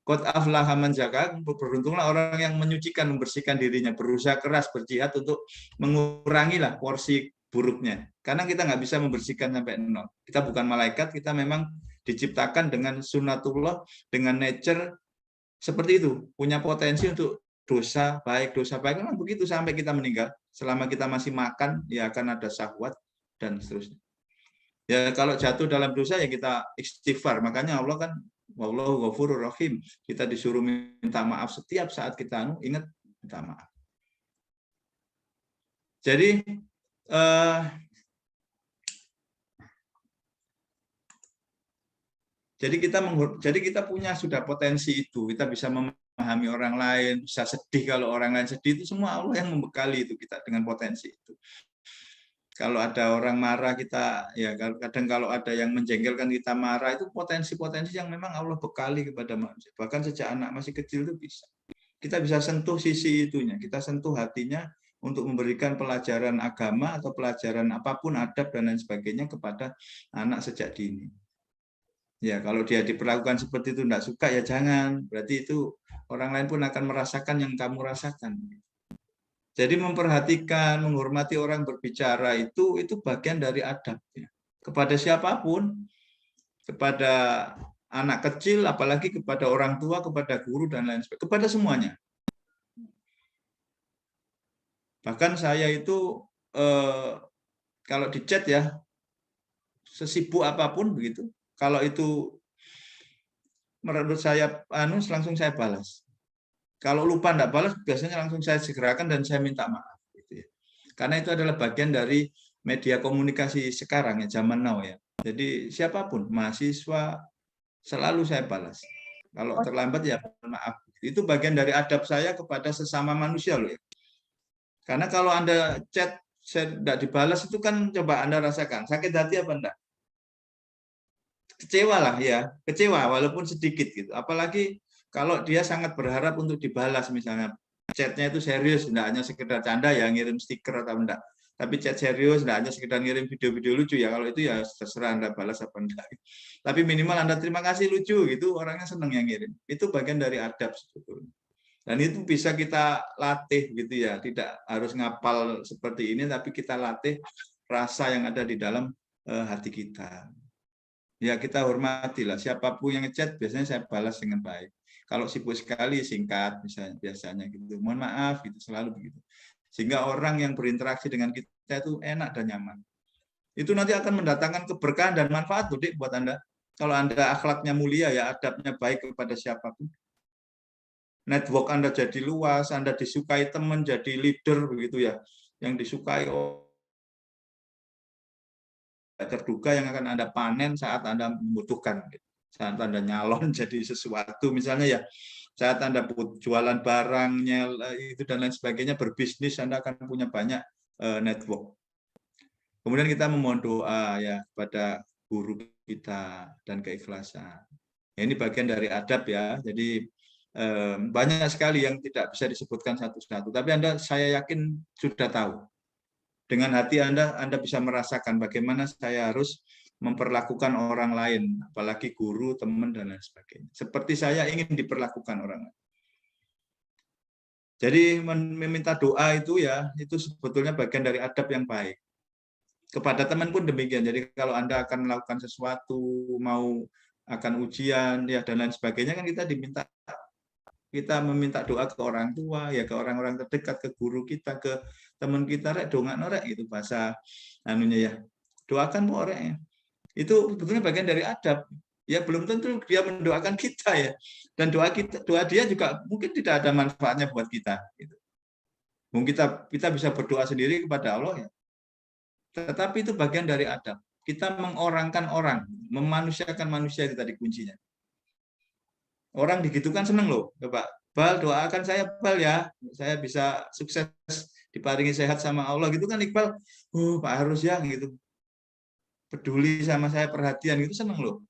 Qad aflaha man zakka, beruntunglah orang yang menyucikan, membersihkan dirinya, berusaha keras berjihad untuk mengurangi lah porsi buruknya. Karena kita nggak bisa membersihkan sampai nol. Kita bukan malaikat, kita memang diciptakan dengan sunnatullah, dengan nature seperti itu, punya potensi untuk dosa baik memang begitu sampai kita meninggal. Selama kita masih makan, ya akan ada syahwat dan seterusnya. Ya kalau jatuh dalam dosa ya kita istighfar. Makanya Allah kan wallahu ghafurur rahim. Kita disuruh minta maaf setiap saat kita ingat minta maaf. Jadi jadi kita punya sudah potensi itu. Kita bisa memahami orang lain, bisa sedih kalau orang lain sedih, itu semua Allah yang membekali itu kita dengan potensi itu. Kalau ada orang marah kita, ya kadang kalau ada yang menjengkelkan kita marah, itu potensi-potensi yang memang Allah bekali kepada manusia. Bahkan sejak anak masih kecil itu bisa. Kita bisa sentuh sisi itunya, kita sentuh hatinya untuk memberikan pelajaran agama atau pelajaran apapun, adab dan lain sebagainya kepada anak sejak dini. Ya kalau dia diperlakukan seperti itu tidak suka ya jangan. Berarti itu orang lain pun akan merasakan yang kamu rasakan. Jadi memperhatikan, menghormati orang berbicara itu bagian dari adabnya. Kepada siapapun, kepada anak kecil, apalagi kepada orang tua, kepada guru dan lain sebagainya, kepada semuanya. Bahkan saya itu kalau di chat ya, sesibuk apapun begitu, kalau itu menurut saya langsung saya balas. Kalau lupa tidak balas, biasanya langsung saya segerakan dan saya minta maaf. Gitu ya. Karena itu adalah bagian dari media komunikasi sekarang ya, zaman now ya. Jadi siapapun mahasiswa selalu saya balas. Kalau terlambat ya maaf. Itu bagian dari adab saya kepada sesama manusia loh ya. Karena kalau Anda chat saya tidak dibalas itu kan coba Anda rasakan sakit hati apa enggak? Kecewa lah ya, kecewa walaupun sedikit gitu. Apalagi kalau dia sangat berharap untuk dibalas misalnya chatnya itu serius, tidak hanya sekedar canda ya ngirim stiker atau enggak. Tapi chat serius, tidak hanya sekedar ngirim video-video lucu ya. Kalau itu ya terserah Anda balas apa enggak. Tapi minimal Anda terima kasih lucu gitu, orangnya senang yang ngirim. Itu bagian dari adab sebetulnya. Dan itu bisa kita latih gitu ya, tidak harus ngapal seperti ini, tapi kita latih rasa yang ada di dalam hati kita. Ya kita hormatilah, siapapun yang ngechat biasanya saya balas dengan baik. Kalau sibuk sekali singkat misalnya biasanya gitu. Mohon maaf gitu, selalu begitu. Sehingga orang yang berinteraksi dengan kita itu enak dan nyaman. Itu nanti akan mendatangkan keberkahan dan manfaat tuh Dik buat Anda. Kalau Anda akhlaknya mulia ya, adabnya baik kepada siapapun. Network Anda jadi luas, Anda disukai teman, jadi leader begitu ya, yang disukai terduga yang akan Anda panen saat Anda membutuhkan, saat Anda nyalon jadi sesuatu, misalnya ya, saat Anda jualan barangnya itu dan lain sebagainya, berbisnis Anda akan punya banyak network. Kemudian kita memohon doa ya kepada guru kita dan keikhlasan. Ya, ini bagian dari adab ya, jadi banyak sekali yang tidak bisa disebutkan satu-satu. Tapi saya yakin sudah tahu. Dengan hati Anda bisa merasakan bagaimana saya harus memperlakukan orang lain, apalagi guru, teman, dan lain sebagainya. Seperti saya ingin diperlakukan orang lain. Jadi meminta doa itu ya, itu sebetulnya bagian dari adab yang baik. Kepada teman pun demikian. Jadi kalau Anda akan melakukan sesuatu, mau akan ujian, ya dan lain sebagainya, kan kita meminta doa ke orang tua, ya ke orang-orang terdekat, ke guru kita, ke teman kita, rek dongak norek itu bahasa anunya ya. Doakan mu orek ya. Itu sebetulnya bagian dari adab. Ya belum tentu dia mendoakan kita ya. Dan doa dia juga mungkin tidak ada manfaatnya buat kita gitu. Mungkin kita bisa berdoa sendiri kepada Allah ya. Tetapi itu bagian dari adab. Kita mengorangkan orang, memanusiakan manusia itu tadi kuncinya. Orang digitukan seneng loh, Bapak. Bal, doakan saya Bal ya, saya bisa sukses diparingi sehat sama Allah gitu kan Iqbal. Pak harus ya gitu. Peduli sama saya, perhatian gitu seneng loh.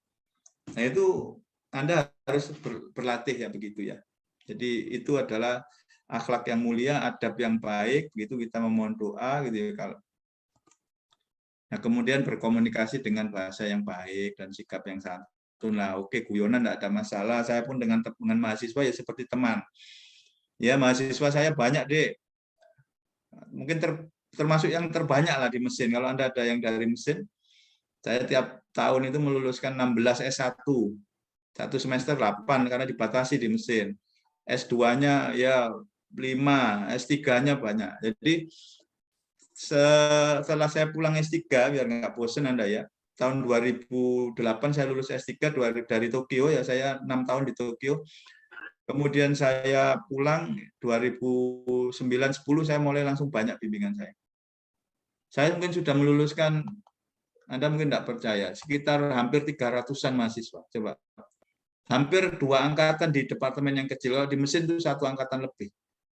Nah itu Anda harus berlatih ya begitu ya. Jadi itu adalah akhlak yang mulia, adab yang baik, gitu kita memohon doa gitu ya kalau. Nah, kemudian berkomunikasi dengan bahasa yang baik dan sikap yang santun. Nah, oke, guyonan tidak ada masalah. Saya pun dengan mahasiswa ya seperti teman. Ya, mahasiswa saya banyak, Dek. Mungkin termasuk yang terbanyak lah di mesin. Kalau Anda ada yang dari mesin, saya tiap tahun itu meluluskan 16 S1. Satu semester 8 karena dibatasi di mesin. S2-nya ya 5, S3-nya banyak. Jadi setelah saya pulang S3, biar nggak bosen Anda ya, tahun 2008 saya lulus S3 dari Tokyo, ya saya 6 tahun di Tokyo. Kemudian saya pulang 2009-10 saya mulai langsung banyak bimbingan saya. Saya mungkin sudah meluluskan, Anda mungkin tidak percaya, sekitar hampir 300-an mahasiswa. Coba. Hampir 2 angkatan di departemen yang kecil, kalau di mesin itu 1 angkatan lebih.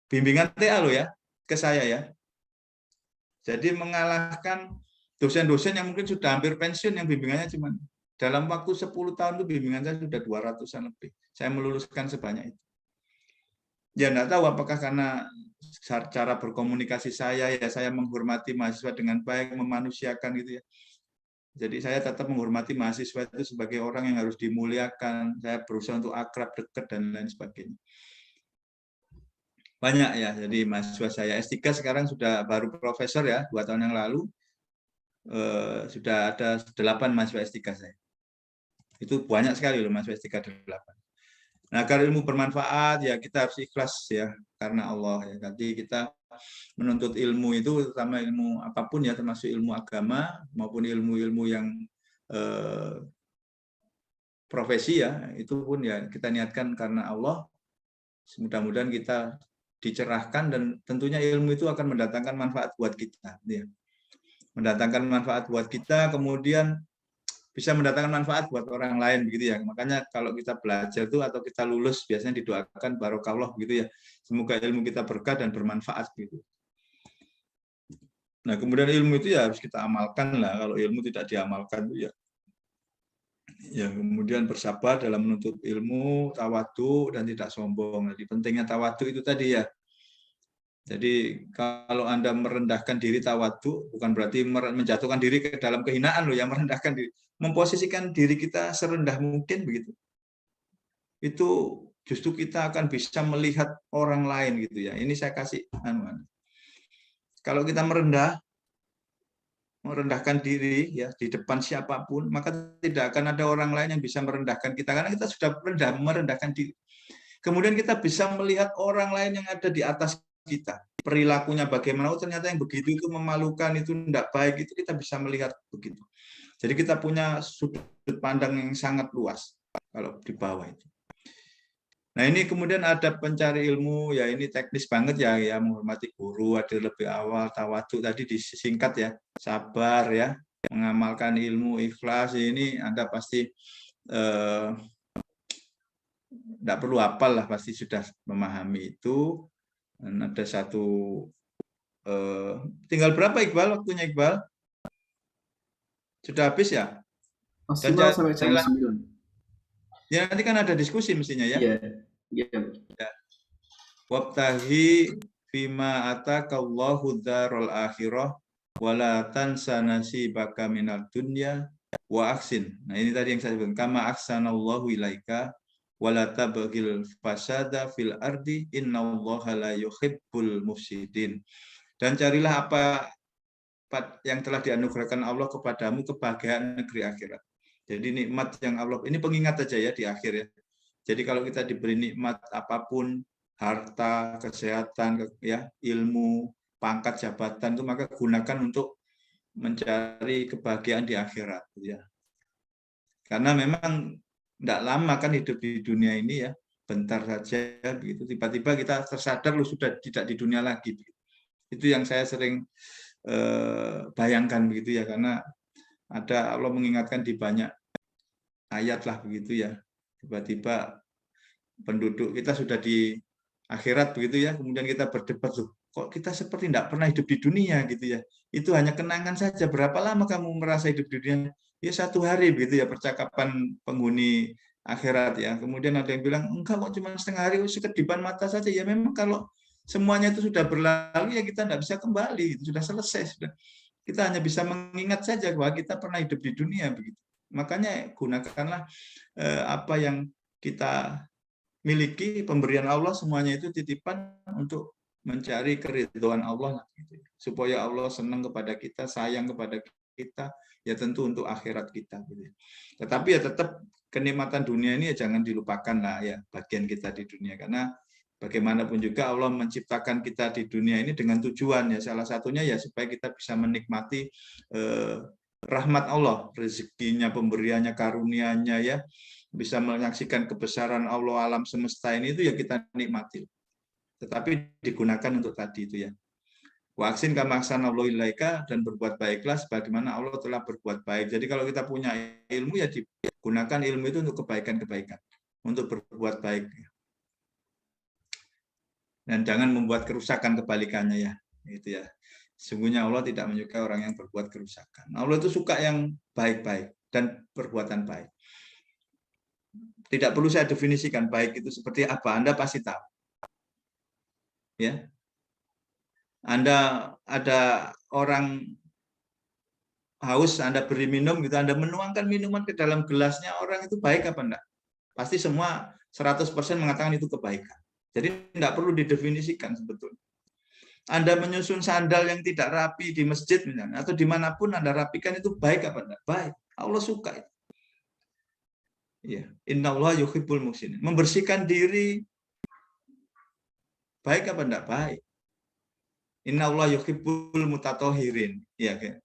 Bimbingan TA loh ya, ke saya ya. Jadi mengalahkan dosen-dosen yang mungkin sudah hampir pensiun yang bimbingannya cuma dalam waktu 10 tahun itu bimbingan saya sudah 200-an lebih. Saya meluluskan sebanyak itu. Ya enggak tahu apakah karena cara berkomunikasi saya ya saya menghormati mahasiswa dengan baik, memanusiakan gitu ya. Jadi saya tetap menghormati mahasiswa itu sebagai orang yang harus dimuliakan. Saya berusaha untuk akrab, dekat dan lain sebagainya. Banyak ya, jadi mahasiswa saya S3 sekarang sudah baru profesor ya, 2 tahun yang lalu sudah ada 8 mahasiswa S3 saya. Itu banyak sekali loh mahasiswa S3 8. Nah, agar ilmu bermanfaat ya kita harus ikhlas ya karena Allah ya. Jadi kita menuntut ilmu itu terutama ilmu apapun ya, termasuk ilmu agama maupun ilmu-ilmu yang profesi ya, itu pun ya kita niatkan karena Allah. Mudah-mudahan kita dicerahkan dan tentunya ilmu itu akan mendatangkan manfaat buat kita. Ya. mendatangkan manfaat buat kita, kemudian bisa mendatangkan manfaat buat orang lain begitu ya. Makanya kalau kita belajar itu atau kita lulus biasanya didoakan barokallah gitu ya. Semoga ilmu kita berkah dan bermanfaat gitu. Nah, kemudian ilmu itu ya harus kita amalkan lah. Kalau ilmu tidak diamalkan itu ya kemudian bersabar dalam menuntut ilmu, tawadhu dan tidak sombong. Jadi pentingnya tawadhu itu tadi ya. Jadi kalau Anda merendahkan diri tawadhu bukan berarti menjatuhkan diri ke dalam kehinaan loh, yang merendahkan diri, memposisikan diri kita serendah mungkin begitu. Itu justru kita akan bisa melihat orang lain gitu ya. Ini saya kasih kalau kita merendahkan diri ya di depan siapapun, maka tidak akan ada orang lain yang bisa merendahkan kita karena kita sudah merendahkan diri. Kemudian kita bisa melihat orang lain yang ada di atas kita, perilakunya bagaimana, oh ternyata yang begitu itu memalukan, itu tidak baik, itu kita bisa melihat begitu. Jadi kita punya sudut pandang yang sangat luas kalau di bawah itu. Nah ini kemudian ada pencari ilmu, ya ini teknis banget ya, menghormati guru, ada lebih awal, tawadhu tadi disingkat ya, sabar ya, mengamalkan ilmu, ikhlas, ini Anda pasti tidak perlu hafal lah, pasti sudah memahami itu. Dan ada satu tinggal berapa Iqbal waktunya Iqbal? Sudah habis ya? Maksimal sampai jam 9. Ya nanti kan ada diskusi mestinya ya. Iya. Iya. Wabtahi fima atakallahu dzarul akhirah wala tansa nasibaka minad dunya wa aksin. Nah ini tadi yang saya sebutkan, kama ahsanallahu ilaika wala tabghil fasada fil ardi innallaha la yuhibbul mufsidin. Dan carilah apa yang telah dianugerahkan Allah kepadamu, kebahagiaan negeri akhirat. Jadi nikmat yang Allah, ini pengingat aja ya di akhir ya. Jadi kalau kita diberi nikmat apapun, harta, kesehatan, ya, ilmu, pangkat, jabatan itu maka gunakan untuk mencari kebahagiaan di akhirat ya. Karena memang tidak lama kan hidup di dunia ini ya, bentar saja begitu, tiba-tiba kita tersadar lu sudah tidak di dunia lagi. Itu yang saya sering bayangkan begitu ya, karena ada Allah mengingatkan di banyak ayat lah begitu ya, tiba-tiba penduduk kita sudah di akhirat begitu ya, kemudian kita berdebat loh, kok kita seperti tidak pernah hidup di dunia gitu ya, itu hanya kenangan saja. Berapa lama kamu merasa hidup di dunia? Ya 1 hari begitu ya, percakapan penghuni akhirat ya. Kemudian ada yang bilang enggak kok cuma setengah hari, sekedipan mata saja. Ya memang kalau semuanya itu sudah berlalu ya kita tidak bisa kembali, itu sudah selesai sudah. Kita hanya bisa mengingat saja bahwa kita pernah hidup di dunia begitu. Makanya gunakanlah apa yang kita miliki, pemberian Allah semuanya itu titipan untuk mencari keridhaan Allah gitu. Supaya Allah senang kepada kita, sayang kepada kita, ya tentu untuk akhirat kita gitu. Tetapi ya tetap kenikmatan dunia ini ya jangan dilupakan lah ya, bagian kita di dunia, karena bagaimanapun juga Allah menciptakan kita di dunia ini dengan tujuan ya, salah satunya ya supaya kita bisa menikmati rahmat Allah, rezekinya, pemberiannya, karunia-Nya ya, bisa menyaksikan kebesaran Allah alam semesta ini, itu ya kita nikmati. Tetapi digunakan untuk tadi itu ya. Waksin kama ahsanallahu ilaika, dan berbuat baiklah sebagaimana Allah telah berbuat baik. Jadi kalau kita punya ilmu ya digunakan ilmu itu untuk kebaikan-kebaikan, untuk berbuat baik. Dan jangan membuat kerusakan, kebalikannya ya. Itu ya. Sungguhnya Allah tidak menyukai orang yang berbuat kerusakan. Allah itu suka yang baik-baik dan perbuatan baik. Tidak perlu saya definisikan baik itu seperti apa, Anda pasti tahu. Ya. Anda ada orang haus, Anda beri minum gitu, Anda menuangkan minuman ke dalam gelasnya, orang itu baik apa enggak? Pasti semua 100% mengatakan itu kebaikan. Jadi tidak perlu didefinisikan sebetulnya. Anda menyusun sandal yang tidak rapi di masjid misalnya, atau dimanapun Anda rapikan, itu baik apa enggak? Baik. Allah suka itu. Ya, innallaha yuhibbul muhsinin. Membersihkan diri baik apa enggak? Baik. Innallaha yuhibbul mutatahhirin. Ya, kan?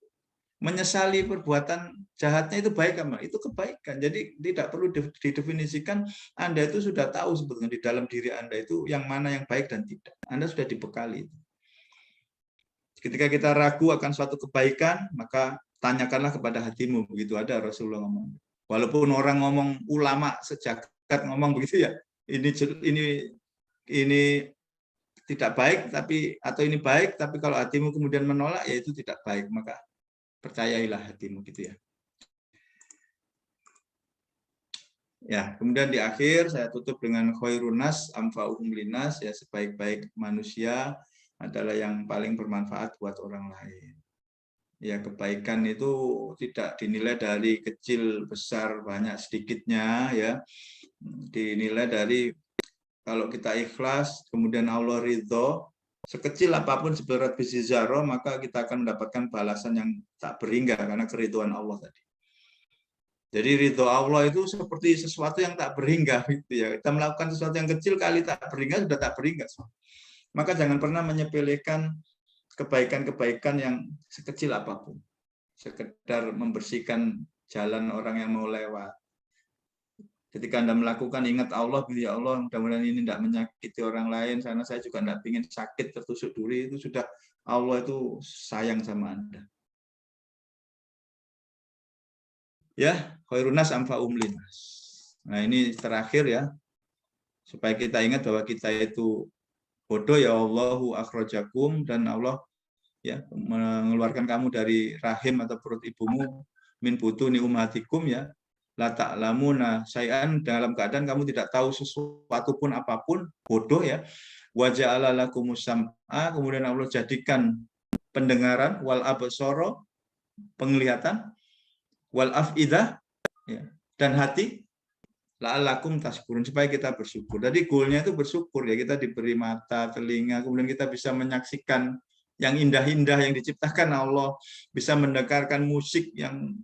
Menyesali perbuatan jahatnya itu baik apa? Itu kebaikan. Jadi tidak perlu didefinisikan. Anda itu sudah tahu sebetulnya di dalam diri Anda itu yang mana yang baik dan tidak. Anda sudah dibekali itu. ketika kita ragu akan suatu kebaikan, maka tanyakanlah kepada hatimu. Begitu ada Rasulullah ngomong. Walaupun orang ngomong, ulama sejagat ngomong begitu ya, ini tidak baik, atau ini baik, tapi kalau hatimu kemudian menolak, ya itu tidak baik. Maka percayailah hatimu gitu ya. Ya, kemudian di akhir saya tutup dengan khairun nas anfa'uhum linnas, ya, sebaik-baik manusia adalah yang paling bermanfaat buat orang lain. Ya, kebaikan itu tidak dinilai dari kecil, besar, banyak, sedikitnya, ya. Dinilai dari kalau kita ikhlas, kemudian Allah ridho, sekecil apapun seberat biji zarah, maka kita akan mendapatkan balasan yang tak berhingga karena keridhaan Allah tadi. Jadi ridho Allah itu seperti sesuatu yang tak berhingga, gitu ya. Kita melakukan sesuatu yang kecil kali tak berhingga sudah tak berhingga. Maka jangan pernah menyepelekan kebaikan-kebaikan yang sekecil apapun. Sekedar membersihkan jalan orang yang mau lewat. Ketika Anda melakukan, ingat Allah, ya Allah, mudah-mudahan ini tidak menyakiti orang lain, karena saya juga tidak ingin sakit tertusuk duri, itu sudah Allah itu sayang sama Anda. Ya, khairun nas anfa'uhum linnas. Nah, ini terakhir ya. Supaya kita ingat bahwa kita itu bodoh, ya Allahu akhrajakum, dan Allah ya mengeluarkan kamu dari rahim atau perut ibumu, min butuni ummahatikum, ya. La ta'lamuna syai'an, dalam keadaan kamu tidak tahu sesuatu pun apapun, bodoh ya. Wa ja'ala lakumus sam'a, kemudian Allah jadikan pendengaran, wal absara, penglihatan, wal afidah, ya, dan hati, la'allakum tashkurun, supaya kita bersyukur. Jadi goalnya itu bersyukur ya, kita diberi mata, telinga, kemudian kita bisa menyaksikan yang indah-indah yang diciptakan Allah, bisa mendengarkan musik yang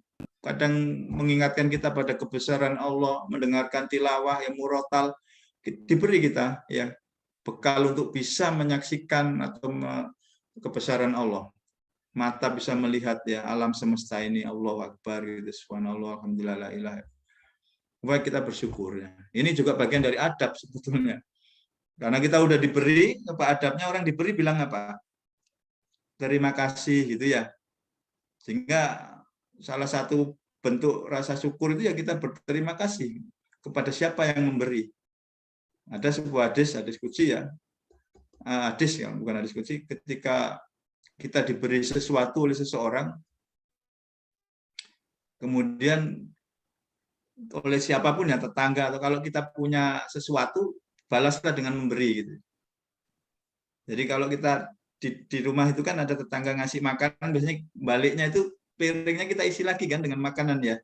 kadang mengingatkan kita pada kebesaran Allah, mendengarkan tilawah yang murotal, diberi kita ya bekal untuk bisa menyaksikan atau kebesaran Allah. Mata bisa melihat ya alam semesta ini, Allahu Akbar, gitu, subhanallah, alhamdulillah, la ilaha. Supaya kita bersyukur ya. Ini juga bagian dari adab sebetulnya. Karena kita udah diberi, apa adabnya orang diberi bilang apa? Terima kasih gitu ya. Sehingga salah satu bentuk rasa syukur itu ya kita berterima kasih kepada siapa yang memberi. Ada sebuah hadis qudsi ya. Hadis ya, bukan hadis qudsi, ketika kita diberi sesuatu oleh seseorang, kemudian oleh siapapun ya, tetangga, atau kalau kita punya sesuatu, balaslah dengan memberi gitu. Jadi kalau kita di rumah itu kan ada tetangga ngasih makanan, biasanya baliknya itu piringnya kita isi lagi kan dengan makanan ya.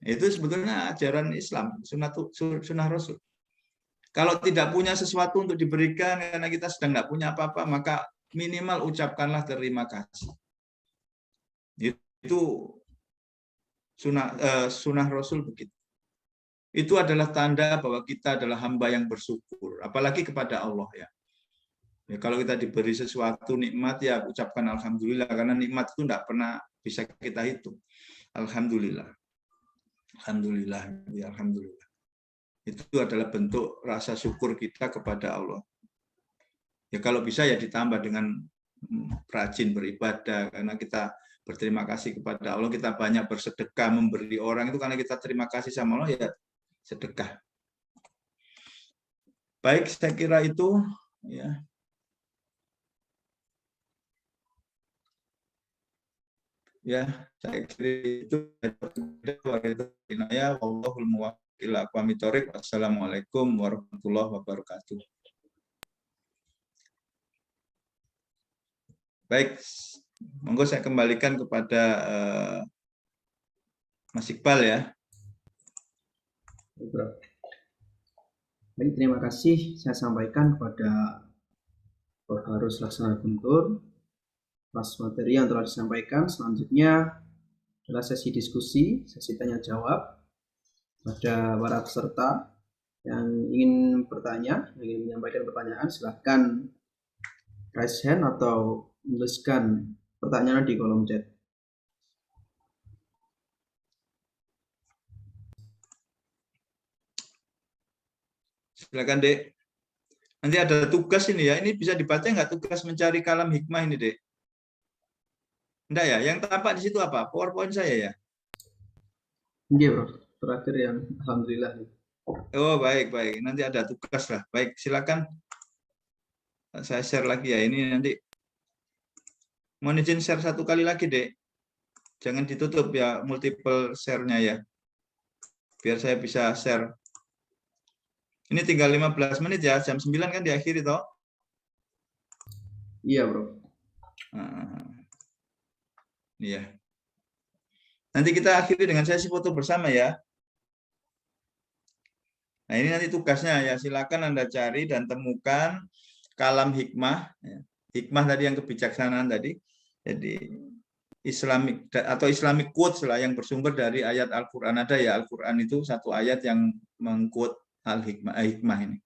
Itu sebetulnya ajaran Islam, sunnah Rasul. Kalau tidak punya sesuatu untuk diberikan karena kita sedang nggak punya apa-apa, maka minimal ucapkanlah terima kasih. Itu sunnah Rasul begitu. Itu adalah tanda bahwa kita adalah hamba yang bersyukur, apalagi kepada Allah ya. Ya, kalau kita diberi sesuatu nikmat ya ucapkan alhamdulillah, karena nikmat itu tidak pernah bisa kita hitung. Alhamdulillah. Alhamdulillah, ya alhamdulillah. Itu adalah bentuk rasa syukur kita kepada Allah. Ya kalau bisa ya ditambah dengan rajin beribadah, karena kita berterima kasih kepada Allah, kita banyak bersedekah, memberi orang itu karena kita terima kasih sama Allah, ya sedekah. Baik, saya kira itu ya. Ya, saya kira itu. Wallahul muwaffiq ila aqwamit thoriq. Wassalamualaikum warahmatullahi wabarakatuh. Baik, monggo saya kembalikan kepada Mas Iqbal ya. Baik, terima kasih saya sampaikan kepada Prof. Harus Laksana Guntur atas materi yang telah disampaikan. Selanjutnya adalah sesi diskusi, sesi tanya jawab pada para peserta yang ingin bertanya, yang ingin menyampaikan pertanyaan, silahkan raise hand atau menuliskan pertanyaan di kolom chat. Silakan, Dek. Nanti ada tugas ini ya. Ini bisa dibaca nggak tugas mencari kalam hikmah ini, Dek? Enggak ya? Yang tampak di situ apa? PowerPoint saya ya? Iya, Bro. Terakhir yang alhamdulillah. Oh, baik, baik. Nanti ada tugas lah. Baik, silakan. Saya share lagi ya. Ini nanti mohon izin share satu kali lagi, Dek. Jangan ditutup ya, multiple share-nya ya. Biar saya bisa share. Ini tinggal 15 menit ya, jam 9 kan diakhiri toh? Iya, Bro. Iya. Nanti kita akhiri dengan sesi foto bersama ya. Nah, ini nanti tugasnya ya, silakan Anda cari dan temukan kalam hikmah. Hikmah tadi yang kebijaksanaan tadi. Jadi Islamic atau Islamic quotes lah yang bersumber dari ayat Al-Qur'an. Ada ya, Al-Qur'an itu satu ayat yang mengquote hikmah ini.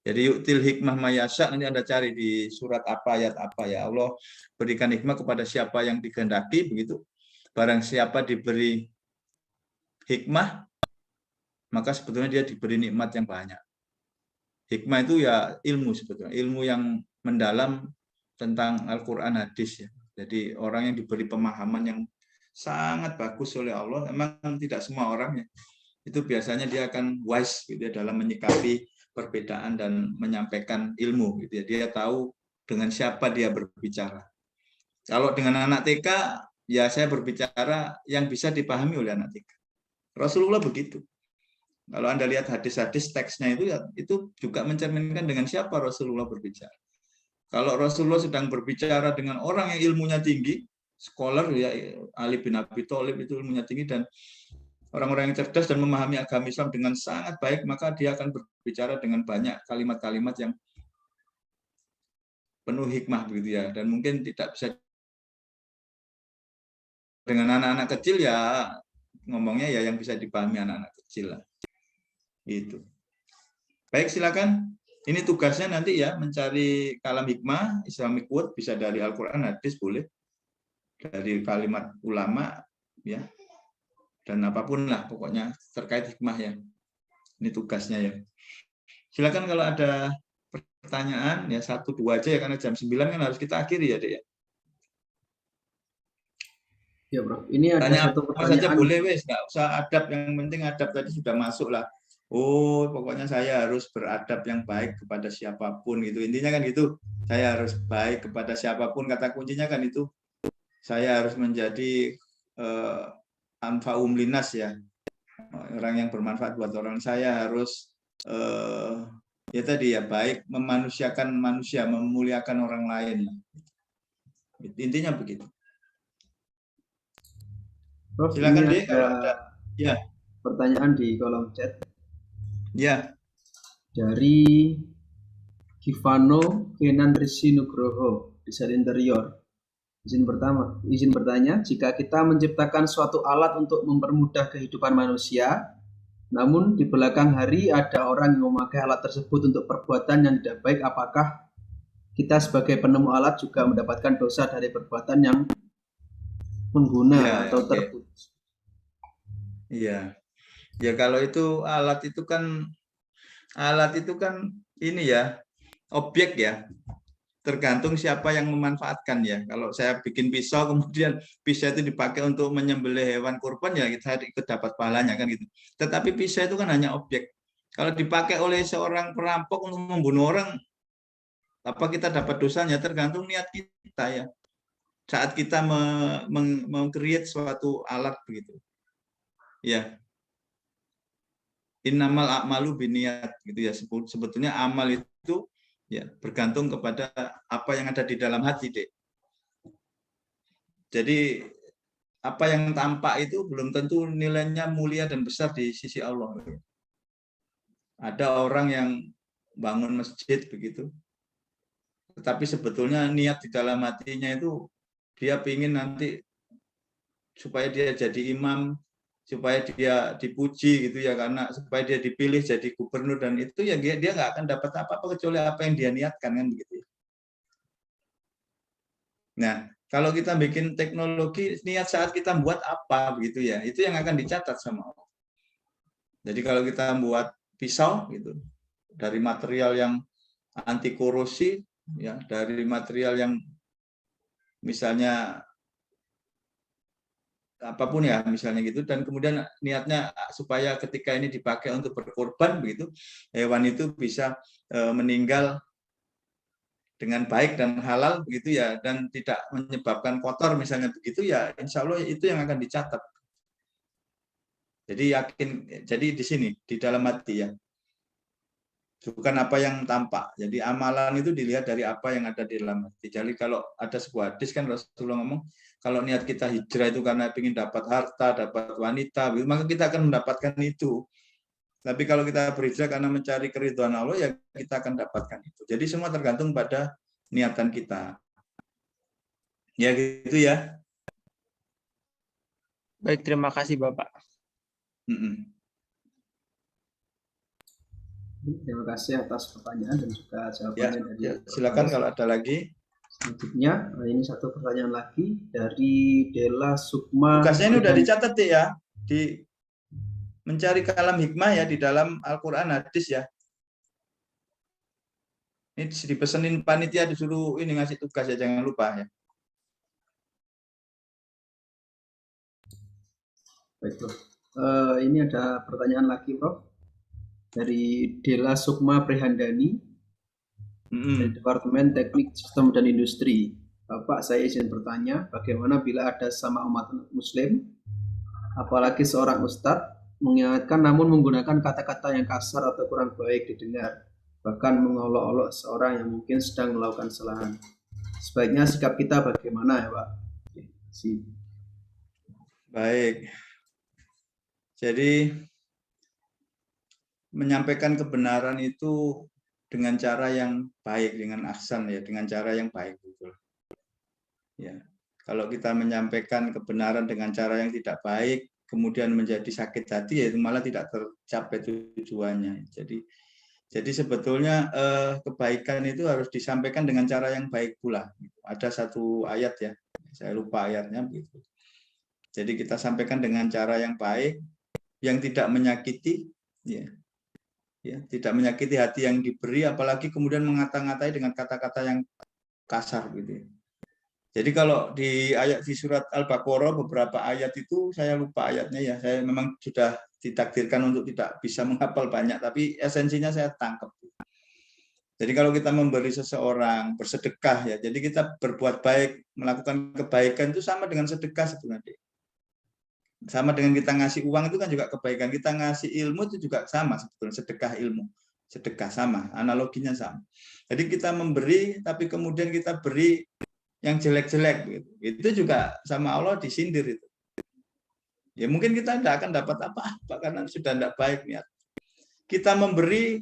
Jadi yu'til hikmah mayasya, nanti Anda cari di surat apa, ayat apa ya. Allah berikan hikmah kepada siapa yang dikehendaki, begitu. Barang siapa diberi hikmah, maka sebetulnya dia diberi nikmat yang banyak. Hikmah itu ya ilmu sebetulnya, ilmu yang mendalam tentang Al-Quran hadis ya. Jadi orang yang diberi pemahaman yang sangat bagus oleh Allah, memang tidak semua orang ya. Itu biasanya dia akan wise gitu ya, dalam menyikapi perbedaan dan menyampaikan ilmu gitu ya. Dia tahu dengan siapa dia berbicara. Kalau dengan anak TK ya saya berbicara yang bisa dipahami oleh anak TK. Rasulullah begitu. Kalau Anda lihat hadis-hadis teksnya itu ya, itu juga mencerminkan dengan siapa Rasulullah berbicara. Kalau Rasulullah sedang berbicara dengan orang yang ilmunya tinggi, scholar ya, Ali bin Abi Thalib itu ilmunya tinggi dan orang-orang yang cerdas dan memahami agama Islam dengan sangat baik, maka dia akan berbicara dengan banyak kalimat-kalimat yang penuh hikmah begitu ya, dan mungkin tidak bisa dengan anak-anak kecil ya ngomongnya ya yang bisa dipahami anak-anak kecil lah. Gitu. Baik, silakan. Ini tugasnya nanti ya, mencari kalam hikmah, Islamic quote, bisa dari Al-Quran, hadis boleh, dari kalimat ulama, ya, dan apapun lah pokoknya terkait hikmah ya. Ini tugasnya ya. Silakan kalau ada pertanyaan ya 1-2 aja ya, karena jam 9 kan harus kita akhiri ya, Dek. Ya, Bro. Ini ada Tanya satu apa saja pertanyaan. boleh, wes, nggak usah adab, yang penting adab tadi sudah masuk lah. Oh, pokoknya saya harus beradab yang baik kepada siapapun gitu. Intinya kan gitu. Saya harus baik kepada siapapun, kata kuncinya kan itu. Saya harus menjadi anfa'um linas ya. Orang yang bermanfaat buat orang. Saya harus ya tadi ya, baik memanusiakan manusia, memuliakan orang lain. Intinya begitu. Prof, Silakan ini deh kalau ada. Ya. Pertanyaan di kolom chat. Ya. Dari Givano Kenan Risi Nugroho, desain interior. Izin bertanya, jika kita menciptakan suatu alat untuk mempermudah kehidupan manusia, namun di belakang hari ada orang yang memakai alat tersebut untuk perbuatan yang tidak baik, apakah kita sebagai penemu alat juga mendapatkan dosa dari perbuatan yang mengguna atau terputus? Iya. Ya kalau itu alat itu kan ini ya, objek ya. Tergantung siapa yang memanfaatkan ya. Kalau saya bikin pisau, kemudian pisau itu dipakai untuk menyembelih hewan kurban, ya saya ikut dapat pahalanya kan gitu. Tetapi pisau itu kan hanya objek. Kalau dipakai oleh seorang perampok untuk membunuh orang, apa kita dapat dosanya? Tergantung niat kita ya. Saat kita meng-create suatu alat begitu. Ya. Innamal a'malu biniat gitu ya. Sebetulnya amal itu ya bergantung kepada apa yang ada di dalam hati, Dek. Jadi apa yang tampak itu belum tentu nilainya mulia dan besar di sisi Allah. Ada orang yang bangun masjid begitu, tetapi sebetulnya niat di dalam hatinya itu dia ingin nanti supaya dia jadi imam, supaya dia dipuji gitu ya, karena supaya dia dipilih jadi gubernur, dan itu ya dia nggak akan dapat apa-apa kecuali apa yang dia niatkan kan begitu. Nah, kalau kita bikin teknologi, niat saat kita buat apa begitu ya, itu yang akan dicatat sama Allah. Jadi kalau kita buat pisau gitu, dari material yang anti korosi, ya, dari material yang misalnya apapun ya misalnya gitu, dan kemudian niatnya supaya ketika ini dipakai untuk berkorban begitu, hewan itu bisa meninggal dengan baik dan halal begitu ya, dan tidak menyebabkan kotor misalnya begitu ya, insya Allah itu yang akan dicatat. Jadi yakin, jadi di sini di dalam hati ya, bukan apa yang tampak. Jadi amalan itu dilihat dari apa yang ada di dalam hati. Jadi kalau ada sebuah hadis kan Rasulullah ngomong, kalau niat kita hijrah itu karena ingin dapat harta, dapat wanita, maka kita akan mendapatkan itu. Tapi kalau kita berhijrah karena mencari keridhaan Allah, ya kita akan dapatkan itu. Jadi semua tergantung pada niatan kita. Ya gitu ya. Baik, terima kasih Bapak. Terima kasih atas pertanyaan dan juga jawabannya dari silakan kalau ada lagi. Selanjutnya, ini satu pertanyaan lagi dari Dela Sukma. Tugasnya ini udah dicatat ya, di mencari kalam hikmah ya di dalam Al-Quran hadis ya. Ini dipesenin panitia, disuruh ini ngasih tugas ya, jangan lupa ya. Baik, Prof. Ini ada pertanyaan lagi, Prof. Dari Dela Sukma Prihandani, dari Departemen Teknik Sistem dan Industri. Bapak, saya izin bertanya, bagaimana bila ada sama umat Muslim, apalagi seorang ustadz, mengingatkan namun menggunakan kata-kata yang kasar atau kurang baik didengar, bahkan mengolok-olok seorang yang mungkin sedang melakukan kesalahan. Sebaiknya sikap kita bagaimana ya, Pak? Baik. Jadi menyampaikan kebenaran itu dengan cara yang baik, dengan ahsan ya, dengan cara yang baik betul. Ya. Kalau kita menyampaikan kebenaran dengan cara yang tidak baik, kemudian menjadi sakit hati, ya itu malah tidak tercapai tujuannya. Jadi sebetulnya kebaikan itu harus disampaikan dengan cara yang baik pula. Ada satu ayat ya, saya lupa ayatnya begitu. Jadi kita sampaikan dengan cara yang baik, yang tidak menyakiti, ya, tidak menyakiti hati yang diberi, apalagi kemudian mengata-ngatai dengan kata-kata yang kasar gitu. Jadi kalau di ayat di surat Al-Baqarah beberapa ayat itu saya lupa ayatnya ya, saya memang sudah ditakdirkan untuk tidak bisa menghafal banyak, tapi esensinya saya tangkap. Jadi kalau kita memberi seseorang, bersedekah ya, jadi kita berbuat baik, melakukan kebaikan itu sama dengan sedekah sebenarnya. Sama dengan kita ngasih uang itu kan juga kebaikan, kita ngasih ilmu itu juga sama sebetulnya, sedekah ilmu, sedekah sama, analoginya sama. Jadi kita memberi tapi kemudian kita beri yang jelek-jelek gitu. Itu juga sama Allah disindir itu. Ya mungkin kita tidak akan dapat apa-apa karena sudah tidak baik niat. Kita memberi,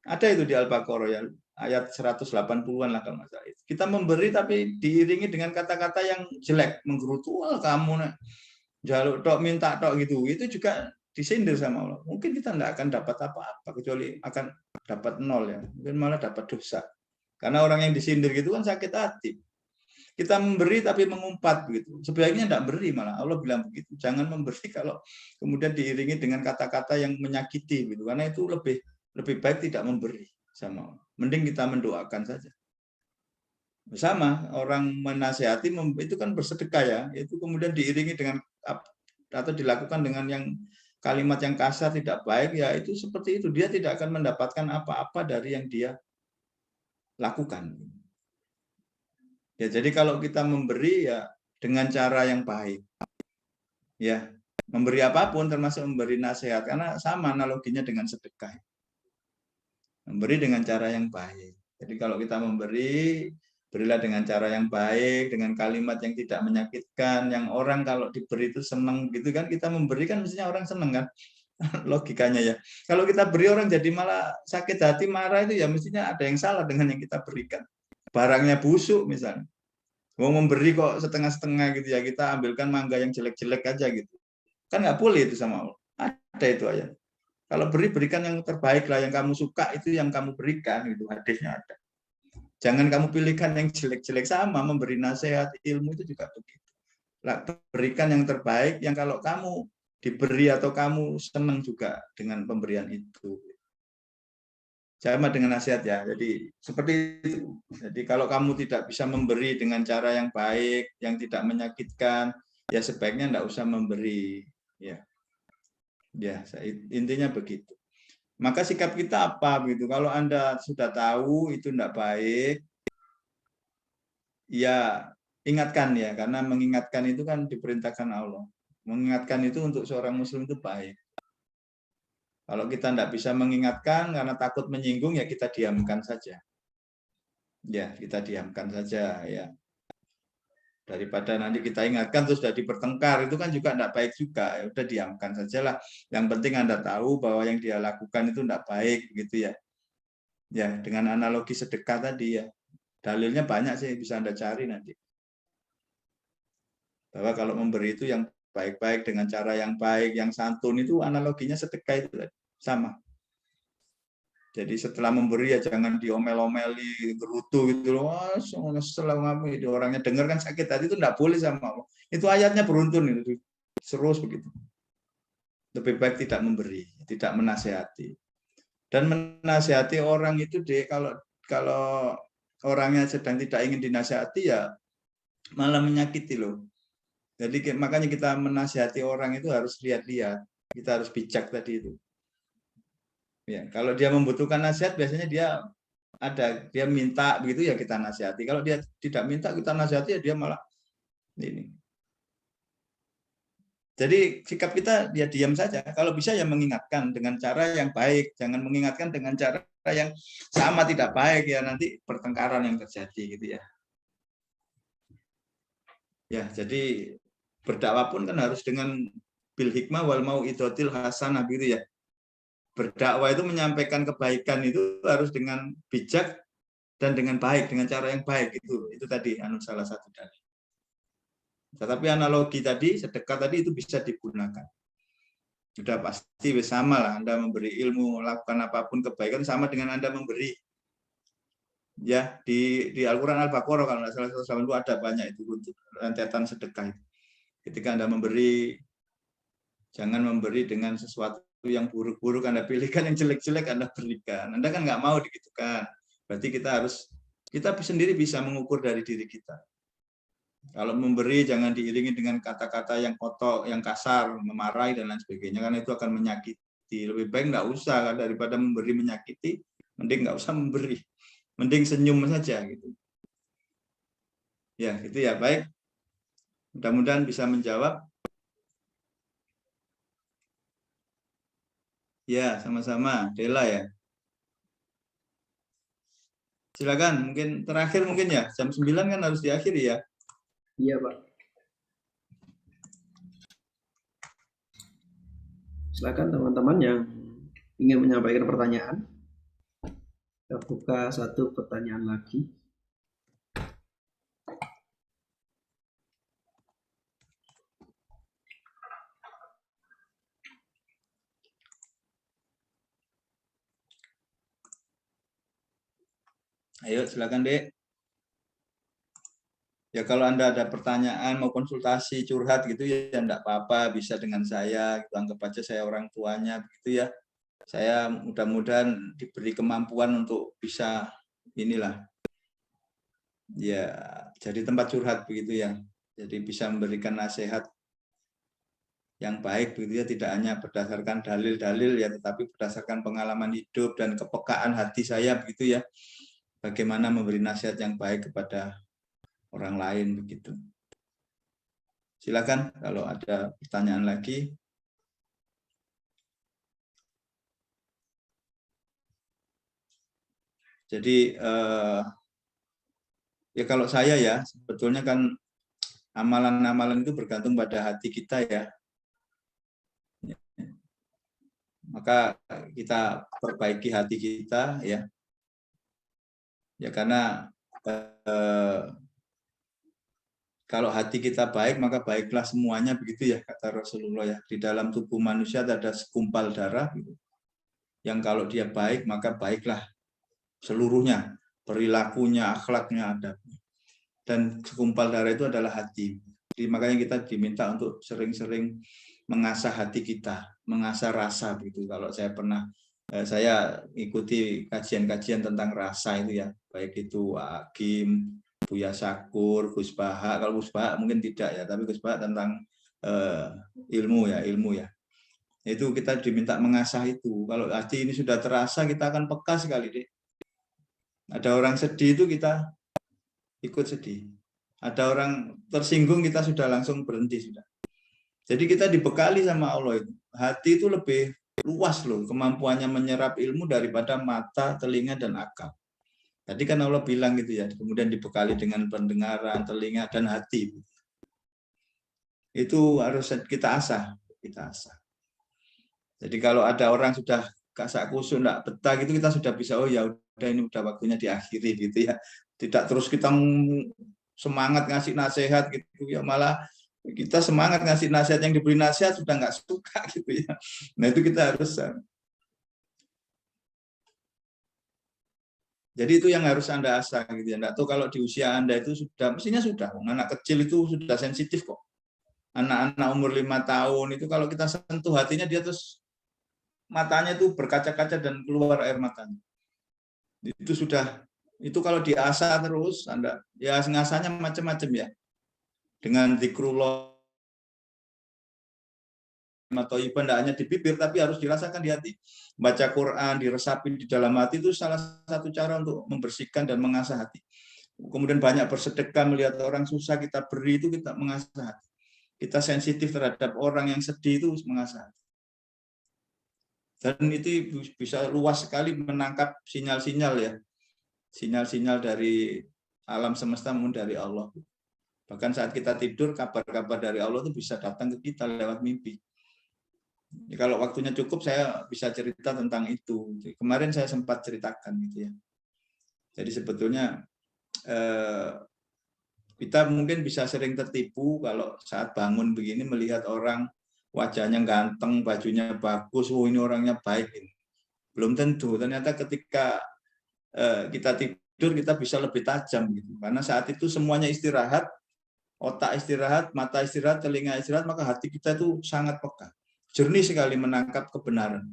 ada itu di Al-Baqarah ya, ayat 180-an lah kalau nggak salah. Kita memberi tapi diiringi dengan kata-kata yang jelek, menggerutu, kamu nih jaluk tok minta tok gitu, itu juga disindir sama Allah. Mungkin kita tidak akan dapat apa-apa kecuali akan dapat nol ya, mungkin malah dapat dosa. Karena orang yang disindir gitu kan sakit hati. Kita memberi tapi mengumpat begitu. Sebaiknya tidak beri, malah Allah bilang begitu. Jangan memberi kalau kemudian diiringi dengan kata-kata yang menyakiti gitu. Karena itu lebih baik tidak memberi sama Allah. Mending kita mendoakan saja. Sama orang menasihati itu kan bersedekah ya, itu kemudian diiringi dengan atau dilakukan dengan yang kalimat yang kasar tidak baik ya, itu seperti itu, dia tidak akan mendapatkan apa-apa dari yang dia lakukan. Ya jadi kalau kita memberi ya dengan cara yang baik, ya memberi apapun termasuk memberi nasihat, karena sama analoginya dengan sedekah, memberi dengan cara yang baik. Jadi kalau kita memberi, berilah dengan cara yang baik, dengan kalimat yang tidak menyakitkan, yang orang kalau diberi itu senang gitu kan, kita memberi kan mestinya orang senang kan, logikanya ya. Kalau kita beri orang jadi malah sakit hati, marah, itu ya mestinya ada yang salah dengan yang kita berikan. Barangnya busuk misalnya, mau memberi kok setengah-setengah gitu ya, kita ambilkan mangga yang jelek-jelek aja gitu, kan nggak boleh itu sama Allah. Ada itu aja. Kalau berikan yang terbaik lah, yang kamu suka itu yang kamu berikan, itu hadisnya ada. Jangan kamu pilihkan yang jelek-jelek. Sama memberi nasihat, ilmu itu juga begitu. Berikan yang terbaik, yang kalau kamu diberi atau kamu senang juga dengan pemberian itu. sama dengan nasihat ya. Jadi seperti itu. Jadi kalau kamu tidak bisa memberi dengan cara yang baik, yang tidak menyakitkan, ya sebaiknya tidak usah memberi. Ya, ya intinya begitu. Maka sikap kita apa begitu? Kalau Anda sudah tahu itu tidak baik, ya ingatkan ya, karena mengingatkan itu kan diperintahkan Allah. Mengingatkan itu untuk seorang muslim itu baik. Kalau kita tidak bisa mengingatkan karena takut menyinggung, ya kita diamkan saja. Ya, kita diamkan saja ya. Daripada nanti kita ingatkan terus sudah dipertengkar, itu kan juga tidak baik juga. Ya udah diamkan sajalah. Yang penting Anda tahu bahwa yang dia lakukan itu tidak baik gitu ya. Ya, dengan analogi sedekah tadi ya. Dalilnya banyak sih, bisa Anda cari nanti. Bahwa kalau memberi itu yang baik-baik dengan cara yang baik, yang santun, itu analoginya sedekah itu sama. Jadi setelah memberi ya jangan diomel-omeli, gerutu gitu loh. Wah, setelah ngapain itu orangnya dengar kan sakit hati, itu enggak boleh sama Allah. Itu ayatnya beruntun itu. Terus begitu. Lebih baik tidak memberi, tidak menasehati. Dan menasehati orang itu kalau orangnya sedang tidak ingin dinasehati ya malah menyakiti loh. Jadi makanya kita menasihati orang itu harus lihat-lihat. Kita harus bijak tadi itu. Ya, kalau dia membutuhkan nasihat biasanya dia minta begitu ya kita nasihati. Kalau dia tidak minta kita nasihati ya dia malah ini. Jadi sikap kita dia diam saja. Kalau bisa ya mengingatkan dengan cara yang baik, jangan mengingatkan dengan cara yang sama tidak baik ya nanti pertengkaran yang terjadi gitu ya. Ya, jadi berdakwah pun kan harus dengan bil hikmah wal mau'izatil hasanah gitu ya. Berdakwah itu menyampaikan kebaikan itu harus dengan bijak dan dengan baik, dengan cara yang baik itu tadi salah satu dari. Tetapi analogi tadi, sedekah tadi itu bisa digunakan. Sudah pasti sama lah Anda memberi ilmu, melakukan apapun kebaikan sama dengan Anda memberi. Ya, di Al-Qur'an Al-Baqarah kalau salah satu itu ada banyak itu untuk rentetan sedekah itu. Ketika Anda memberi, jangan memberi dengan sesuatu yang buruk-buruk Anda pilihkan, yang jelek-jelek Anda berikan. Anda kan nggak mau digitukan. Berarti kita sendiri bisa mengukur dari diri kita. Kalau memberi jangan diiringi dengan kata-kata yang kotor, yang kasar, memarahi dan lain sebagainya, karena itu akan menyakiti. Lebih baik nggak usah, daripada memberi menyakiti, mending nggak usah memberi. Mending senyum saja gitu. Ya, gitu ya, baik. Mudah-mudahan bisa menjawab. Ya, sama-sama. Dela ya. Silakan, mungkin terakhir mungkin ya. Jam 9 kan harus diakhiri ya. Iya, Pak. Silakan teman-teman yang ingin menyampaikan pertanyaan. Kita buka satu pertanyaan lagi. Ayo, silakan, Dek. Ya kalau Anda ada pertanyaan, mau konsultasi, curhat gitu ya enggak apa-apa, bisa dengan saya, gitu. Anggap aja saya orang tuanya begitu ya. Saya mudah-mudahan diberi kemampuan untuk bisa inilah. Ya, jadi tempat curhat begitu ya. Jadi bisa memberikan nasihat yang baik begitu ya, tidak hanya berdasarkan dalil-dalil ya, tetapi berdasarkan pengalaman hidup dan kepekaan hati saya begitu ya. Bagaimana memberi nasihat yang baik kepada orang lain begitu. Silakan kalau ada pertanyaan lagi. Jadi ya kalau saya ya sebetulnya kan amalan-amalan itu bergantung pada hati kita ya. Maka kita perbaiki hati kita ya. Ya karena kalau hati kita baik maka baiklah semuanya begitu ya kata Rasulullah ya. Di dalam tubuh manusia ada segumpal darah gitu. Yang kalau dia baik maka baiklah seluruhnya, perilakunya, akhlaknya, adabnya. Dan segumpal darah itu adalah hati. Jadi makanya kita diminta untuk sering-sering mengasah hati kita, mengasah rasa begitu. Kalau saya pernah saya ikuti kajian-kajian tentang rasa itu ya, baik itu Hakim, Buya Syakur, Gus Baha. Kalau Gus Baha mungkin tidak ya, tapi Gus Baha tentang ilmu ya. Itu kita diminta mengasah itu. Kalau hati ini sudah terasa, kita akan peka sekali deh. Ada orang sedih itu kita ikut sedih. Ada orang tersinggung kita sudah langsung berhenti sudah. Jadi kita dibekali sama Allah itu. Hati itu lebih luas loh kemampuannya menyerap ilmu daripada mata, telinga, dan akal. Tadi kan Allah bilang gitu ya, kemudian dibekali dengan pendengaran, telinga, dan hati. Itu harus kita asah. Jadi kalau ada orang sudah kasak kusuk, enggak betah gitu, kita sudah bisa, oh ya udah ini udah waktunya diakhiri gitu ya. Tidak terus kita semangat ngasih nasihat gitu ya, malah kita semangat ngasih nasihat, yang diberi nasihat sudah nggak suka gitu ya. Nah itu kita harus. Jadi itu yang harus Anda asah gitu ya. Nggak tahu kalau di usia Anda itu mestinya sudah. Anak kecil itu sudah sensitif kok. Anak-anak umur 5 tahun itu kalau kita sentuh hatinya, dia terus matanya itu berkaca-kaca dan keluar air matanya. Itu kalau diasah terus Anda, ya ngasahnya macam-macam ya. Dengan zikrullah atau ibadah tidak hanya di bibir tapi harus dirasakan di hati. Baca Quran, diresapi di dalam hati itu salah satu cara untuk membersihkan dan mengasah hati. Kemudian banyak bersedekah, melihat orang susah kita beri, itu kita mengasah hati. Kita sensitif terhadap orang yang sedih, itu mengasah hati. Dan itu bisa luas sekali menangkap sinyal-sinyal ya. Sinyal-sinyal dari alam semesta maupun dari Allah. Bahkan saat kita tidur, kabar-kabar dari Allah itu bisa datang ke kita lewat mimpi. Kalau waktunya cukup, saya bisa cerita tentang itu. Kemarin saya sempat ceritakan gitu ya. Jadi sebetulnya kita mungkin bisa sering tertipu kalau saat bangun begini melihat orang wajahnya ganteng, bajunya bagus, oh ini orangnya baik. Belum tentu. Ternyata ketika kita tidur, kita bisa lebih tajam gitu. Karena saat itu semuanya istirahat, otak istirahat, mata istirahat, telinga istirahat, maka hati kita itu sangat peka. Jernih sekali menangkap kebenaran.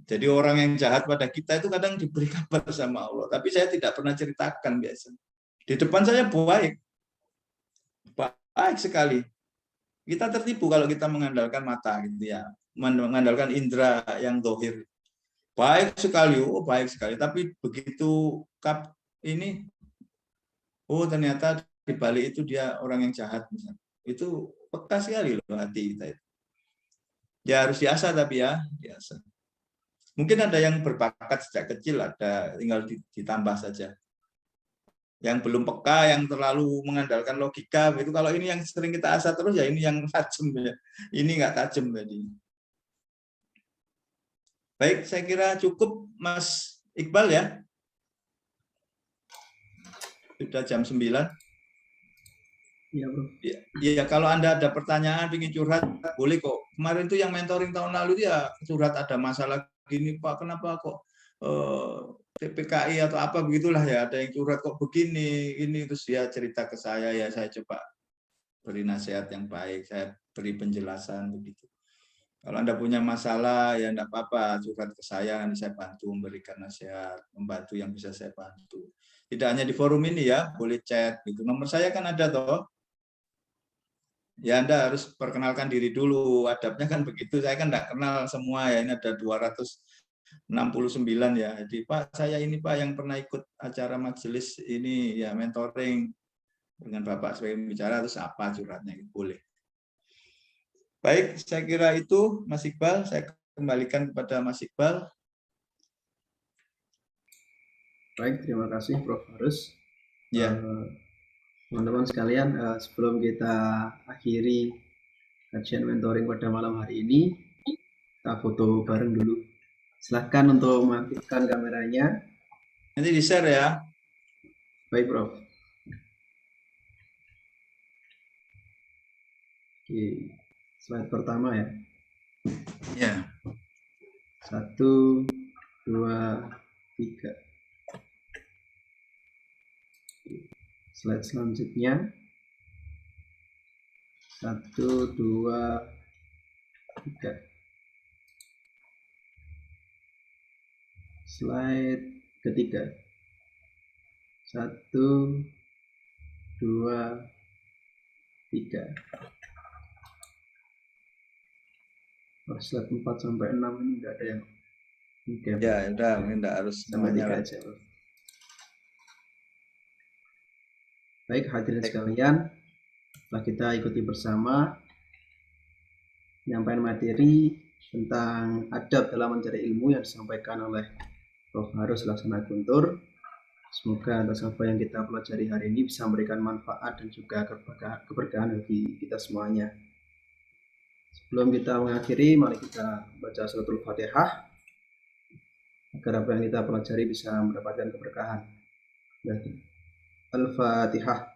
Jadi orang yang jahat pada kita itu kadang diberi kabar sama Allah. Tapi saya tidak pernah ceritakan biasa. Di depan saya baik. Baik sekali. Kita tertipu kalau kita mengandalkan mata gitu ya. Mengandalkan indera yang dohir. Baik sekali, oh baik sekali. Tapi begitu ini, oh ternyata di balik itu dia orang yang jahat misalnya. Itu peka sekali loh hati kita itu. Ya harus diasah tapi ya, diasah. Mungkin ada yang berbakat sejak kecil, ada tinggal ditambah saja. Yang belum peka, yang terlalu mengandalkan logika, itu kalau ini yang sering kita asah terus ya ini yang tajam ya. Ini nggak tajam jadi. Baik, saya kira cukup Mas Iqbal ya. Sudah jam 9. Iya, Bro. Ya, kalau Anda ada pertanyaan, ingin curhat, boleh kok. Kemarin itu yang mentoring tahun lalu dia curhat ada masalah gini, Pak, kenapa kok PPKI atau apa begitulah ya, ada yang curhat kok begini, ini terus dia cerita ke saya, ya saya coba beri nasihat yang baik, saya beri penjelasan begitu. Kalau Anda punya masalah, ya enggak apa-apa, curhat ke saya, nanti saya bantu memberikan nasihat, membantu yang bisa saya bantu. Tidak hanya di forum ini ya, boleh chat gitu. Nomor saya kan ada toh. Ya Anda harus perkenalkan diri dulu, adabnya kan begitu. Saya kan enggak kenal semua ya, ini ada 269 ya. Jadi Pak, saya ini Pak yang pernah ikut acara majelis ini ya, mentoring dengan Bapak sebagai bicara, terus apa curhatnya, boleh. Baik, saya kira itu Mas Iqbal, saya kembalikan kepada Mas Iqbal. Baik, terima kasih Prof. Harus. Ya. Teman-teman sekalian, sebelum kita akhiri kajian mentoring pada malam hari ini, kita foto bareng dulu. Silahkan untuk mengaktifkan kameranya. Nanti di-share ya. Baik, Prof. Oke, slide pertama ya. Ya. 1, 2, 3. Slide selanjutnya. 1, 2, 3. Slide ketiga. 1, 2, 3. Oh, slide 4 sampai 6 ini enggak ada yang gap. Ya, udah, enggak harus Sampai semuanya 3 lah. aja. Baik, hadirin sekalian, setelah kita ikuti bersama penyampaian materi tentang adab dalam mencari ilmu yang disampaikan oleh Prof. Harus Laksana Guntur. Semoga atas apa yang kita pelajari hari ini bisa memberikan manfaat dan juga keberkahan bagi kita semuanya. Sebelum kita mengakhiri, mari kita baca suratul Fatihah agar apa yang kita pelajari bisa mendapatkan keberkahan. Al-Fatihah.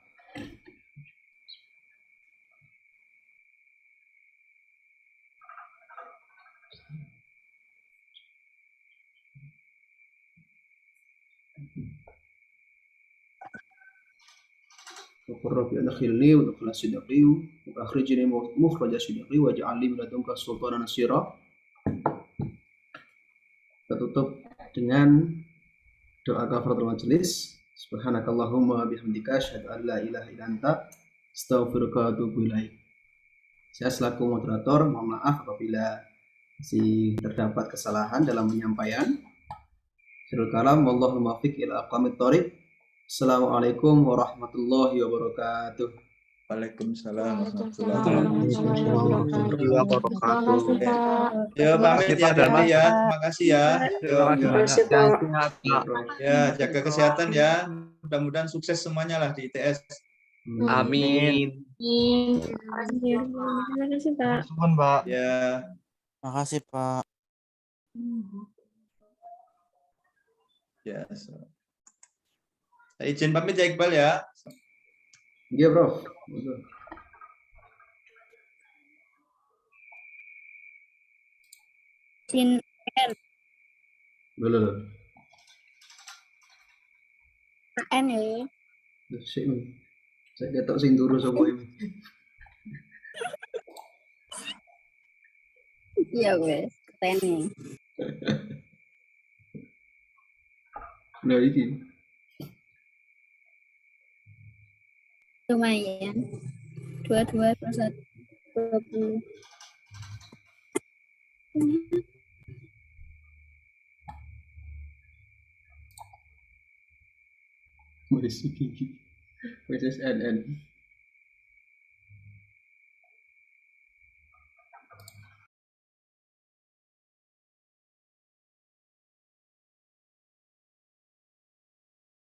وقل رب أدخلني وادخل صدقي وأخرجني مخرج صدقي واجعل لي من لدنك سلطانا نصيرا. Kita tutup dengan doa kafaratul majelis. Subhanakallahumma bihamdika asyhadu an la ilaha illa anta astaghfiruka wa atubu ilaik. Saya selaku moderator mohon maaf apabila masih terdapat kesalahan dalam penyampaian. Akhirul kalam wallahul muwaffiq ila aqwamit thoriq. Assalamualaikum warahmatullahi wabarakatuh. Waalaikumsalam warahmatullahi Warahmatullahi wabarakatuh. wabarakatuh. Ya, pamit ya tadi ya. Terima kasih ya. Terima kasih banyak. Ya, jaga kesehatan ya. Mudah-mudahan sukses semuanya lah di ITS. Amin. Terima kasih, Pak. Suwun, Mbak. Ya. Makasih, Pak. Ya. Saya izin pamit ya Iqbal ya. Iya, Prof. Sin Belum. N ya. Saya ketok sing turu sapa iki. Iya wes, keren. Nah iki. Lumayan. 22 plus 20. Wis iki. Wis NN.